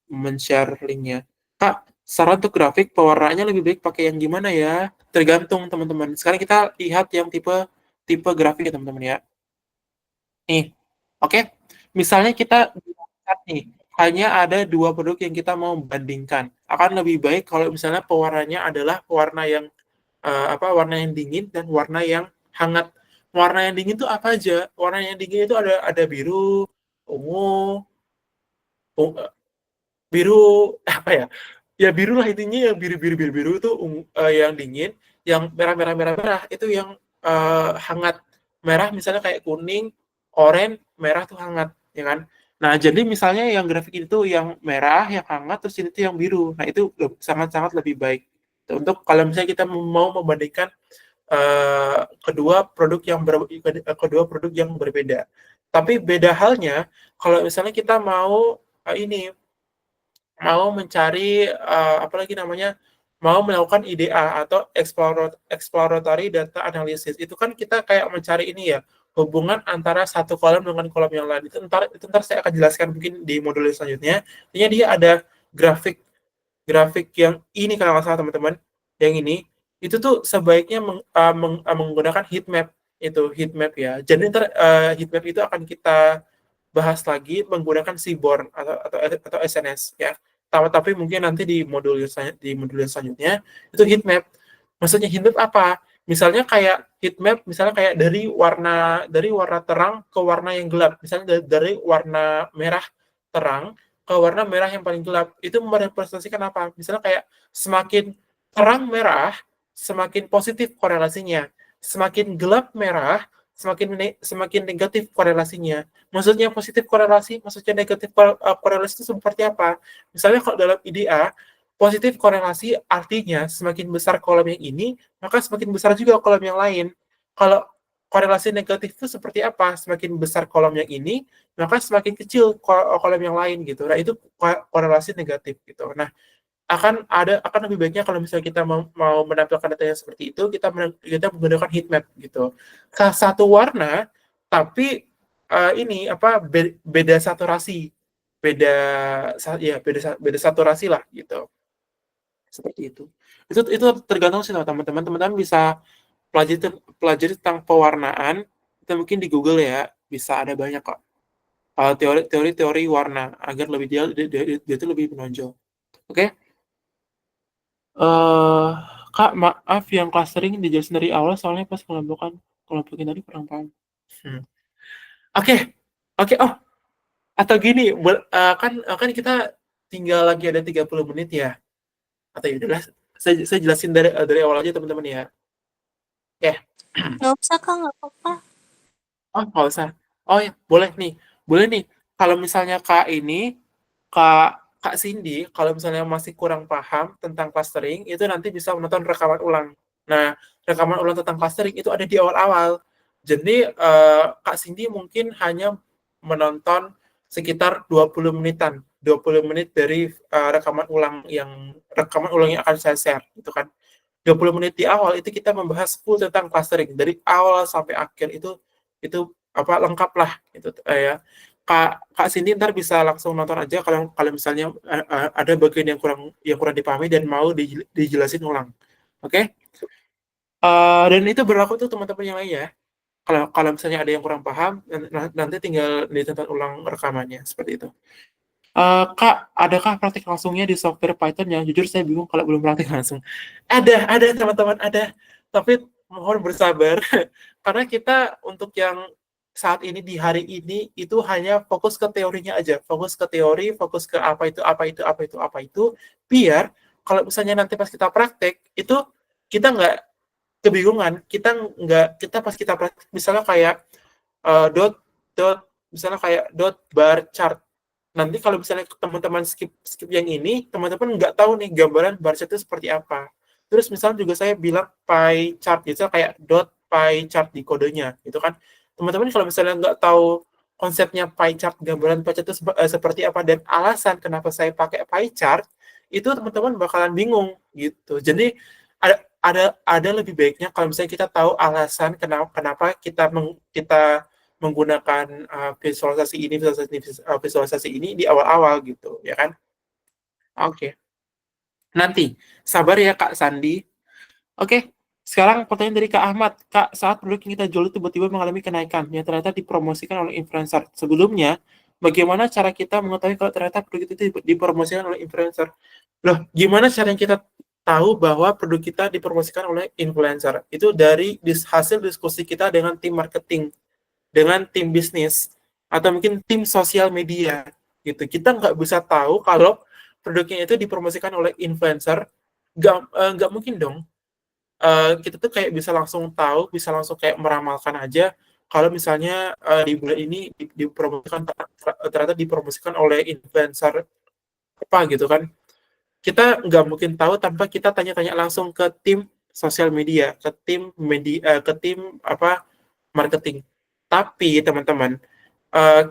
men-share linknya. Kak, saran untuk grafik pewarnaannya lebih baik pakai yang gimana ya? Tergantung teman-teman. Sekarang kita lihat yang tipe tipe grafik ya teman-teman ya. Nih, oke. Misalnya kita lihat nih, hanya ada dua produk yang kita mau bandingkan. Akan lebih baik kalau misalnya pewarnanya adalah pewarna yang warna yang dingin dan warna yang hangat. Warna yang dingin itu apa aja? Warna yang dingin itu ada biru, ungu, biru apa ya? Ya biru lah intinya yang biru itu yang dingin, yang merah itu yang hangat. Merah misalnya kayak kuning, oranye, merah tuh hangat, ya kan? Nah, jadi misalnya yang grafik itu yang merah, yang hangat, terus ini tuh yang biru. Nah, itu sangat-sangat lebih baik. Untuk kalau misalnya kita mau membandingkan eh, kedua produk yang berbeda. Tapi beda halnya kalau misalnya kita mau mencari apa lagi namanya, mau melakukan IDA atau exploratory data analysis. Itu kan kita kayak mencari ini ya, hubungan antara satu kolom dengan kolom yang lain. Itu ntar saya akan jelaskan mungkin di modul selanjutnya. Intinya dia ada grafik grafik yang ini kalau nggak salah teman-teman, yang ini itu tuh sebaiknya menggunakan heat map. Itu heat map ya. Jadi ntar heat map itu akan kita bahas lagi menggunakan Seaborn atau SNS ya. Tapi mungkin nanti di modul yang selanjutnya itu heat map. Maksudnya heat map apa? Misalnya kayak dari warna terang ke warna yang gelap. Misalnya dari warna merah terang ke warna merah yang paling gelap. Itu merepresentasikan apa? Misalnya kayak semakin terang merah, semakin positif korelasinya. Semakin gelap merah, semakin negatif korelasinya. Maksudnya positif korelasi, maksudnya negatif korelasi itu seperti apa? Misalnya kalau dalam IDA, positif korelasi artinya semakin besar kolom yang ini, maka semakin besar juga kolom yang lain. Kalau korelasi negatif itu seperti apa? Semakin besar kolom yang ini, maka semakin kecil kolom yang lain gitu. Nah, itu korelasi negatif gitu. Nah, akan lebih baiknya kalau misalnya kita mau menampilkan data yang seperti itu, kita menggunakan heat map gitu. Satu warna tapi ini apa beda saturasi, beda ya beda saturasi lah gitu. Seperti itu. Itu tergantung sih teman-teman. Teman-teman bisa pelajari pelajari tentang pewarnaan. Kita mungkin di Google ya, bisa ada banyak kok. Teori-teori warna agar lebih dia itu lebih menonjol. Oke? eh Kak, maaf yang clustering dijelasin dari awal soalnya pas kelompokin tadi kurang paham. Hmm. Oke, oke. Oh, atau gini, kan kita tinggal lagi ada 30 menit ya. Atau ya udahlah, saya jelasin dari awal aja teman-teman ya. Ya.
Nggak usah Kak, nggak apa-apa.
Oh, nggak usah. Oh ya, boleh nih. Boleh nih. Kalau misalnya Kak Kak Cindy, kalau misalnya masih kurang paham tentang clustering, itu nanti bisa menonton rekaman ulang. Nah, rekaman ulang tentang clustering itu ada di awal-awal. Jadi, Kak Cindy mungkin hanya menonton sekitar 20 menitan, 20 menit dari rekaman ulang yang akan saya share, gitu kan. 20 menit di awal itu kita membahas full tentang clustering dari awal sampai akhir itu apa lengkap lah itu ya. Kak Cindy ntar bisa langsung nonton aja kalau kalau misalnya ada bagian yang kurang dipahami dan mau dijelasin ulang. Oke? Dan itu berlaku tuh teman-teman yang lain ya. Kalau kalau misalnya ada yang kurang paham, nanti tinggal ditonton ulang rekamannya seperti itu. Kak, adakah praktik langsungnya di software Python yang jujur saya bingung kalau belum praktik langsung. Ada teman-teman, ada. Tapi mohon bersabar karena kita untuk yang saat ini di hari ini itu hanya fokus ke teorinya aja, fokus ke teori, fokus ke apa itu, apa itu, apa itu, apa itu, biar kalau misalnya nanti pas kita praktek itu kita nggak kebingungan, kita pas kita praktek misalnya kayak dot dot misalnya kayak dot bar chart. Nanti kalau misalnya teman-teman skip skip yang ini, teman-teman nggak tahu nih gambaran bar chart itu seperti apa. Terus misalnya juga saya bilang pie chart, gitu kayak dot pie chart di kodenya, gitu kan. Teman-teman kalau misalnya nggak tahu konsepnya pie chart, gambaran pie chart itu seperti apa dan alasan kenapa saya pakai pie chart, itu teman-teman bakalan bingung gitu. Jadi ada lebih baiknya kalau misalnya kita tahu alasan kenapa kita menggunakan visualisasi ini di awal-awal gitu, ya kan? Oke. Nanti sabar ya Kak Sandi. Oke. Sekarang pertanyaan dari Kak Ahmad. Kak, saat produk yang kita jual tiba-tiba mengalami kenaikan yang ternyata dipromosikan oleh influencer. Sebelumnya, bagaimana cara kita mengetahui kalau ternyata produk itu dipromosikan oleh influencer? Loh, gimana caranya kita tahu bahwa produk kita dipromosikan oleh influencer? Itu dari hasil diskusi kita dengan tim marketing, dengan tim bisnis, atau mungkin tim sosial media gitu. Kita nggak bisa tahu kalau produknya itu dipromosikan oleh influencer, nggak mungkin dong. Kita tuh kayak bisa langsung tahu, bisa langsung kayak meramalkan aja kalau misalnya di bulan ini dipromosikan ternyata dipromosikan oleh influencer apa gitu kan. Kita nggak mungkin tahu tanpa kita tanya-tanya langsung ke tim sosial media, ke tim media, ke tim apa marketing. Tapi teman-teman,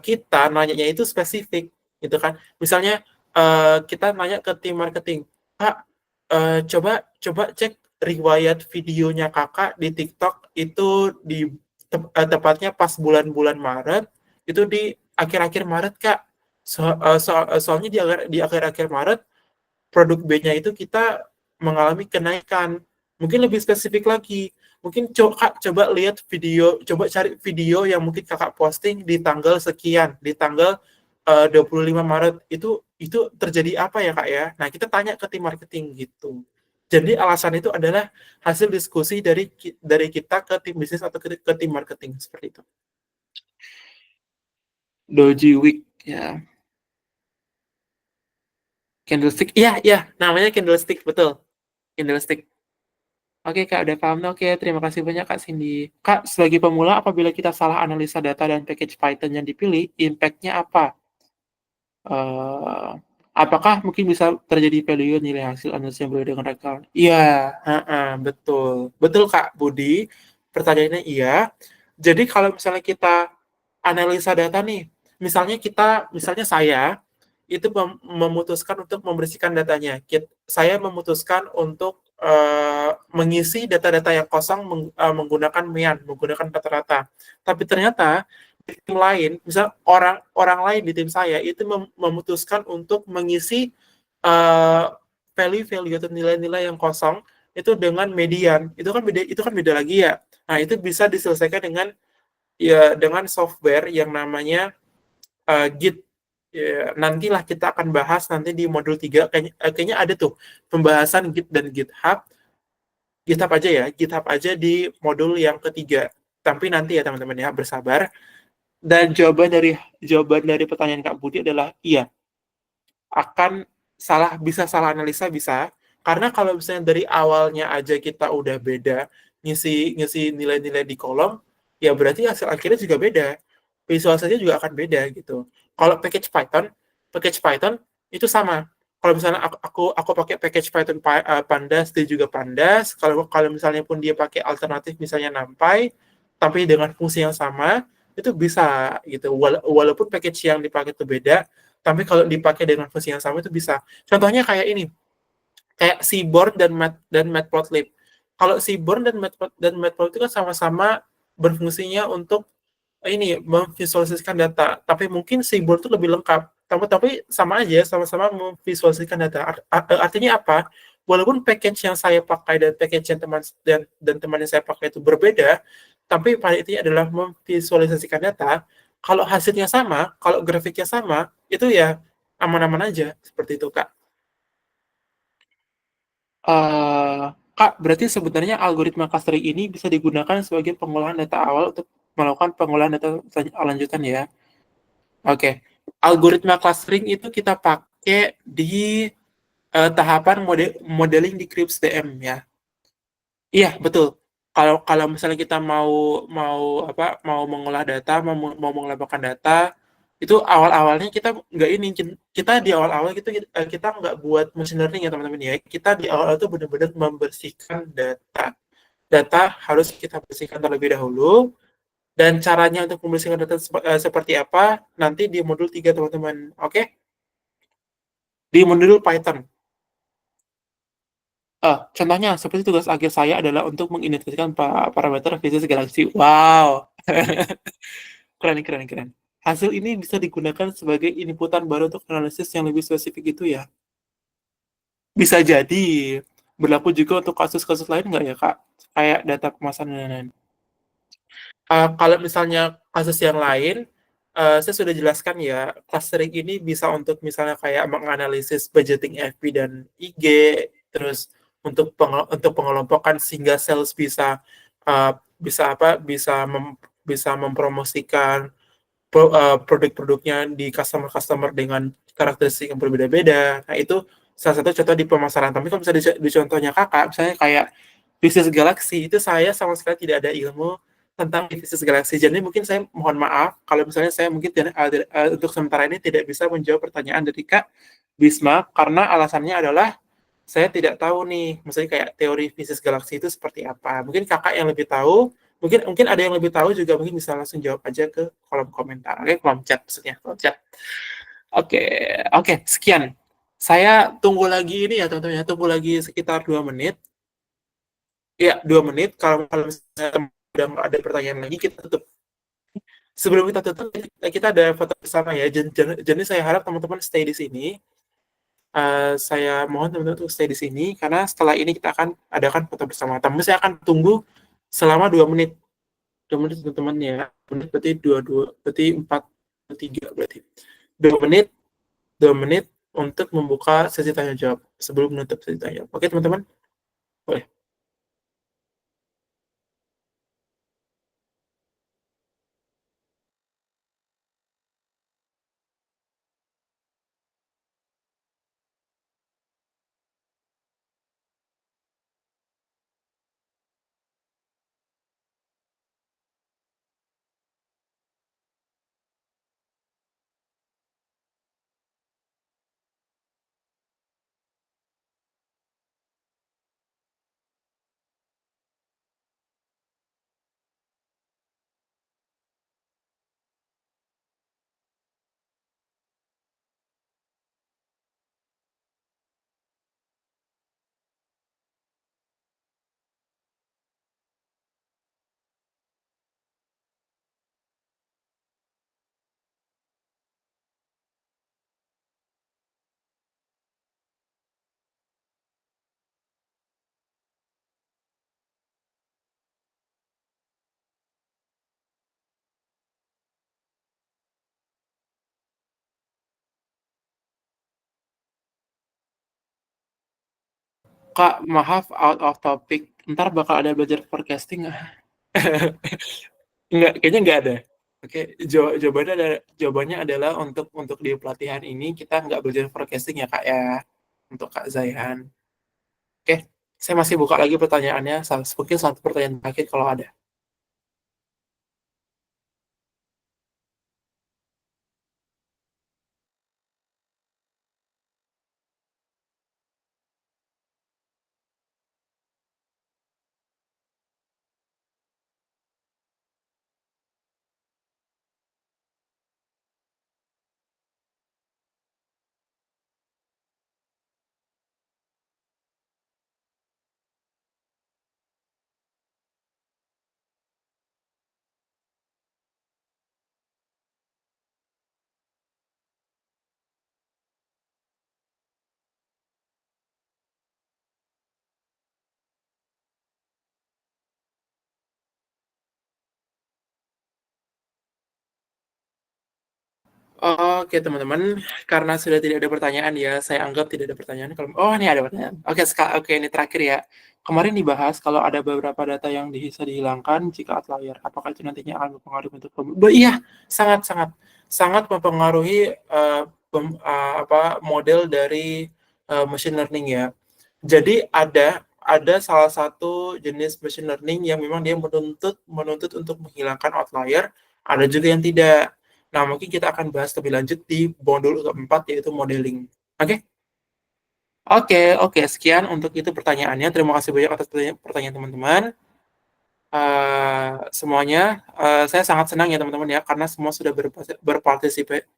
kita nanyanya itu spesifik, gitu kan. Misalnya kita nanya ke tim marketing, Pak, coba coba cek riwayat videonya kakak di TikTok itu tepatnya pas bulan-bulan Maret, itu di akhir-akhir Maret kak. Soalnya di akhir-akhir Maret produk B-nya itu kita mengalami kenaikan. Mungkin lebih spesifik lagi. Mungkin coba lihat video, coba cari video yang mungkin kakak posting di tanggal sekian, di tanggal 25 Maret. Itu terjadi apa ya kak ya? Nah kita tanya ke tim marketing gitu. Jadi alasan itu adalah hasil diskusi dari kita ke tim bisnis atau ke tim marketing seperti itu. Doji Week ya. Candlestick, iya, namanya candlestick, betul. Candlestick. Oke, Kak, udah paham. Oke, terima kasih banyak, Kak Cindy. Kak, sebagai pemula, apabila kita salah analisa data dan package Python yang dipilih, impact-nya apa? Eh, apakah mungkin bisa terjadi failure nilai hasil analisis yang berbeda dengan rekal? Iya, betul. Betul, Kak Budi. Pertanyaannya iya. Jadi kalau misalnya kita analisa data nih, misalnya saya itu memutuskan untuk membersihkan datanya. Saya memutuskan untuk mengisi data-data yang kosong menggunakan MEAN, menggunakan rata-rata. Tapi ternyata di tim lain, misal orang lain di tim saya itu memutuskan untuk mengisi value-value atau nilai-nilai yang kosong itu dengan median. Itu kan beda lagi ya. Nah, itu bisa diselesaikan dengan software yang namanya Git. Ya, nantilah kita akan bahas nanti di modul 3 kayaknya ada tuh pembahasan Git dan GitHub. GitHub aja di modul yang ketiga. Tapi nanti ya teman-teman ya bersabar. Dan jawaban dari pertanyaan Kak Budi adalah iya. Akan bisa salah analisa bisa. Karena kalau misalnya dari awalnya aja kita udah beda ngisi ngisi nilai-nilai di kolom, ya berarti hasil akhirnya juga beda. Visualisasinya juga akan beda gitu. Kalau package Python itu sama. Kalau misalnya aku pakai package Python Pandas, dia juga Pandas. Kalau kalau misalnya pun dia pakai alternatif misalnya NumPy, tapi dengan fungsi yang sama, itu bisa gitu. Walaupun package yang dipakai itu beda, tapi kalau dipakai dengan fungsi yang sama itu bisa. Contohnya kayak ini, kayak Seaborn dan Matplotlib. Kalau Seaborn dan Matplotlib itu kan sama-sama berfungsinya untuk ini memvisualisasikan data, tapi mungkin Seaborn itu lebih lengkap. Tapi sama aja, sama-sama memvisualisasikan data. Artinya apa? Walaupun package yang saya pakai dan package yang teman yang saya pakai itu berbeda, tapi pada intinya adalah memvisualisasikan data. Kalau hasilnya sama, kalau grafiknya sama, itu ya aman-aman aja seperti itu, Kak. Eh, Kak, berarti sebenarnya algoritma clustering ini bisa digunakan sebagai pengolahan data awal untuk melakukan pengolahan data lanjutan ya. Oke. Algoritma clustering itu kita pakai di tahapan modeling di Krebs DM ya. Iya, betul. Kalau kalau misalnya kita mau mau mau mengolah data, mau mengelabelkan data, itu awal-awalnya kita nggak ini, kita di awal-awal kita nggak buat machine learning ya teman-teman ya. Kita di awal itu benar-benar membersihkan data. Data harus kita bersihkan terlebih dahulu, dan caranya untuk membersihkan data seperti apa nanti di modul 3 teman-teman. Oke? Di modul Python. Contohnya, seperti tugas akhir saya adalah untuk mengidentifikasikan parameter fisis galaksi. Wow, keren, keren, keren. Hasil ini bisa digunakan sebagai inputan baru untuk analisis yang lebih spesifik itu ya. Bisa jadi berlaku juga untuk kasus-kasus lain nggak ya, Kak? Kayak data kemasan dan lain-lain. Kalau misalnya kasus yang lain, saya sudah jelaskan ya, clustering ini bisa untuk misalnya kayak menganalisis budgeting FB dan IG, terus untuk pengelompokan sehingga sales bisa uh, bisa apa bisa mempromosikan produk-produknya di customer-customer dengan karakteristik yang berbeda-beda. Nah, itu salah satu contoh di pemasaran. Tapi kalau misalnya di contohnya kakak, misalnya kayak bisnis galaksi, itu saya sama sekali tidak ada ilmu tentang bisnis galaksi. Jadi mungkin saya mohon maaf kalau misalnya saya mungkin untuk sementara ini tidak bisa menjawab pertanyaan dari Kak Bisma, karena alasannya adalah saya tidak tahu nih, misalnya kayak teori bisnis galaksi itu seperti apa. Mungkin kakak yang lebih tahu, mungkin mungkin ada yang lebih tahu juga, mungkin bisa langsung jawab aja ke kolom komentar. Oke, kolom chat maksudnya, kolom chat. Oke, oke, sekian. Saya tunggu lagi ini ya teman-teman ya, tunggu lagi sekitar 2 menit. Ya, 2 menit. Kalau misalnya udah nggak ada pertanyaan lagi, kita tutup. Sebelum kita tutup, kita ada foto bersama ya. Jadi saya harap teman-teman stay di sini. Saya mohon teman-teman untuk stay di sini karena setelah ini kita akan adakan foto bersama. Tapi saya akan tunggu selama 2 menit. 2 menit teman-teman ya. 2 menit berarti berarti 4 3 berarti. 2 menit, 2 menit untuk membuka sesi tanya jawab sebelum menutup sesi tanya jawab. Oke teman-teman, boleh. Kak, maaf out of topic. Ntar bakal ada belajar forecasting nggak? Nggak, kayaknya nggak ada. Oke, jawabannya adalah untuk di pelatihan ini kita nggak belajar forecasting ya Kak ya, untuk Kak Zaihan. Oke, saya masih buka lagi pertanyaannya, mungkin satu pertanyaan terakhir kalau ada. Oke teman-teman, karena sudah tidak ada pertanyaan ya, saya anggap tidak ada pertanyaan. Oh ini ada pertanyaan. Oke, ini terakhir ya. Kemarin dibahas kalau ada beberapa data yang bisa dihilangkan jika outlier, apakah itu nantinya akan mempengaruhi bentuk iya, sangat mempengaruhi model dari machine learning ya. Jadi ada salah satu jenis machine learning yang memang dia menuntut untuk menghilangkan outlier, ada juga yang tidak. Nah, mungkin kita akan bahas lebih lanjut di modul keempat, yaitu modeling. Oke? Oke. Sekian untuk itu pertanyaannya. Terima kasih banyak atas pertanyaan teman-teman. Semuanya, saya sangat senang ya teman-teman ya, karena semua sudah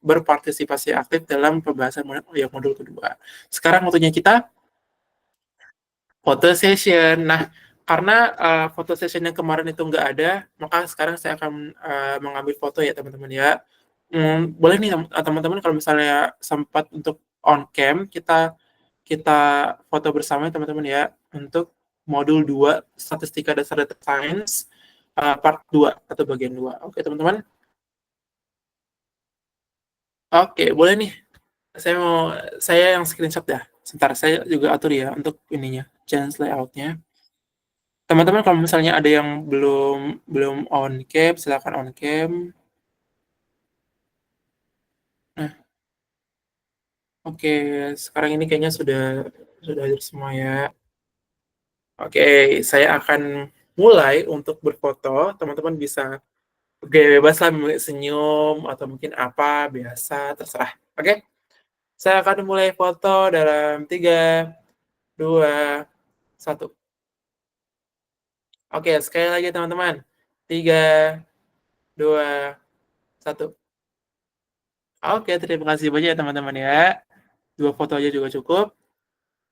berpartisipasi aktif dalam pembahasan modul kedua. Sekarang waktunya kita foto session. Nah, karena foto session yang kemarin itu nggak ada, maka sekarang saya akan mengambil foto ya teman-teman ya. Boleh nih teman-teman kalau misalnya sempat untuk on cam, kita kita foto bersama ya teman-teman ya, untuk modul 2 Statistika Dasar Data Science part 2 atau bagian 2. Oke teman-teman? Oke, boleh nih. Saya yang screenshot ya. Sebentar, saya juga atur ya untuk ininya, chance layout-nya. Teman-teman kalau misalnya ada yang belum belum on cam, silakan on cam. Nah, oke, sekarang ini kayaknya sudah hadir semua ya. Oke, saya akan mulai untuk berfoto. Teman-teman bisa bebas lah senyum atau mungkin apa biasa terserah. Oke, saya akan mulai foto dalam 3, 2, 1. Oke, sekali lagi teman-teman. 3, 2, 1. Oke, terima kasih banyak ya teman-teman ya. 2 foto aja juga cukup.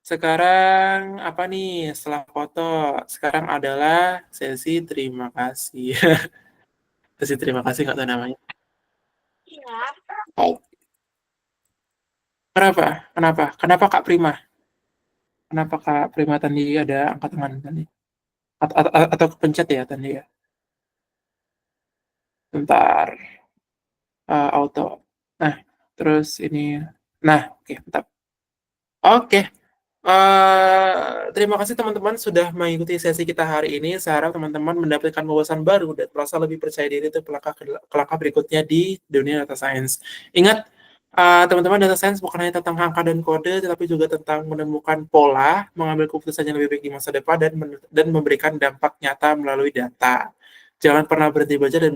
Sekarang apa nih setelah foto? Sekarang adalah sesi terima kasih. Sesi terima kasih nggak tahu namanya. Oh, Kenapa Kak Prima? Kenapa Kak Prima tadi ada angkat tangan tadi? Atau kepencet ya tadi ya? Bentar, auto. Nah, terus ini. Nah, oke, mantap. Oke, terima kasih teman-teman sudah mengikuti sesi kita hari ini. Saya harap teman-teman mendapatkan wawasan baru dan merasa lebih percaya diri untuk langkah berikutnya di dunia data science. Ingat, teman-teman, data science bukan hanya tentang angka dan kode, tetapi juga tentang menemukan pola, mengambil keputusan yang lebih baik di masa depan, dan memberikan dampak nyata melalui data. Jangan pernah berhenti belajar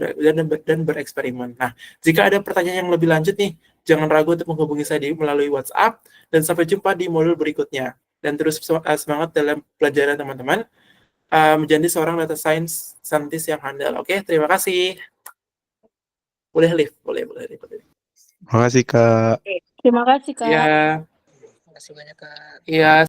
dan bereksperimen. Nah, jika ada pertanyaan yang lebih lanjut nih, jangan ragu untuk menghubungi saya melalui WhatsApp, dan sampai jumpa di modul berikutnya. Dan terus semangat dalam pelajaran teman-teman, menjadi seorang data scientist yang handal. Oke, terima kasih. Boleh live, boleh live.
Makasih Kak.
Terima kasih, Kak.
Ya,
Terima kasih banyak Kak.
ya.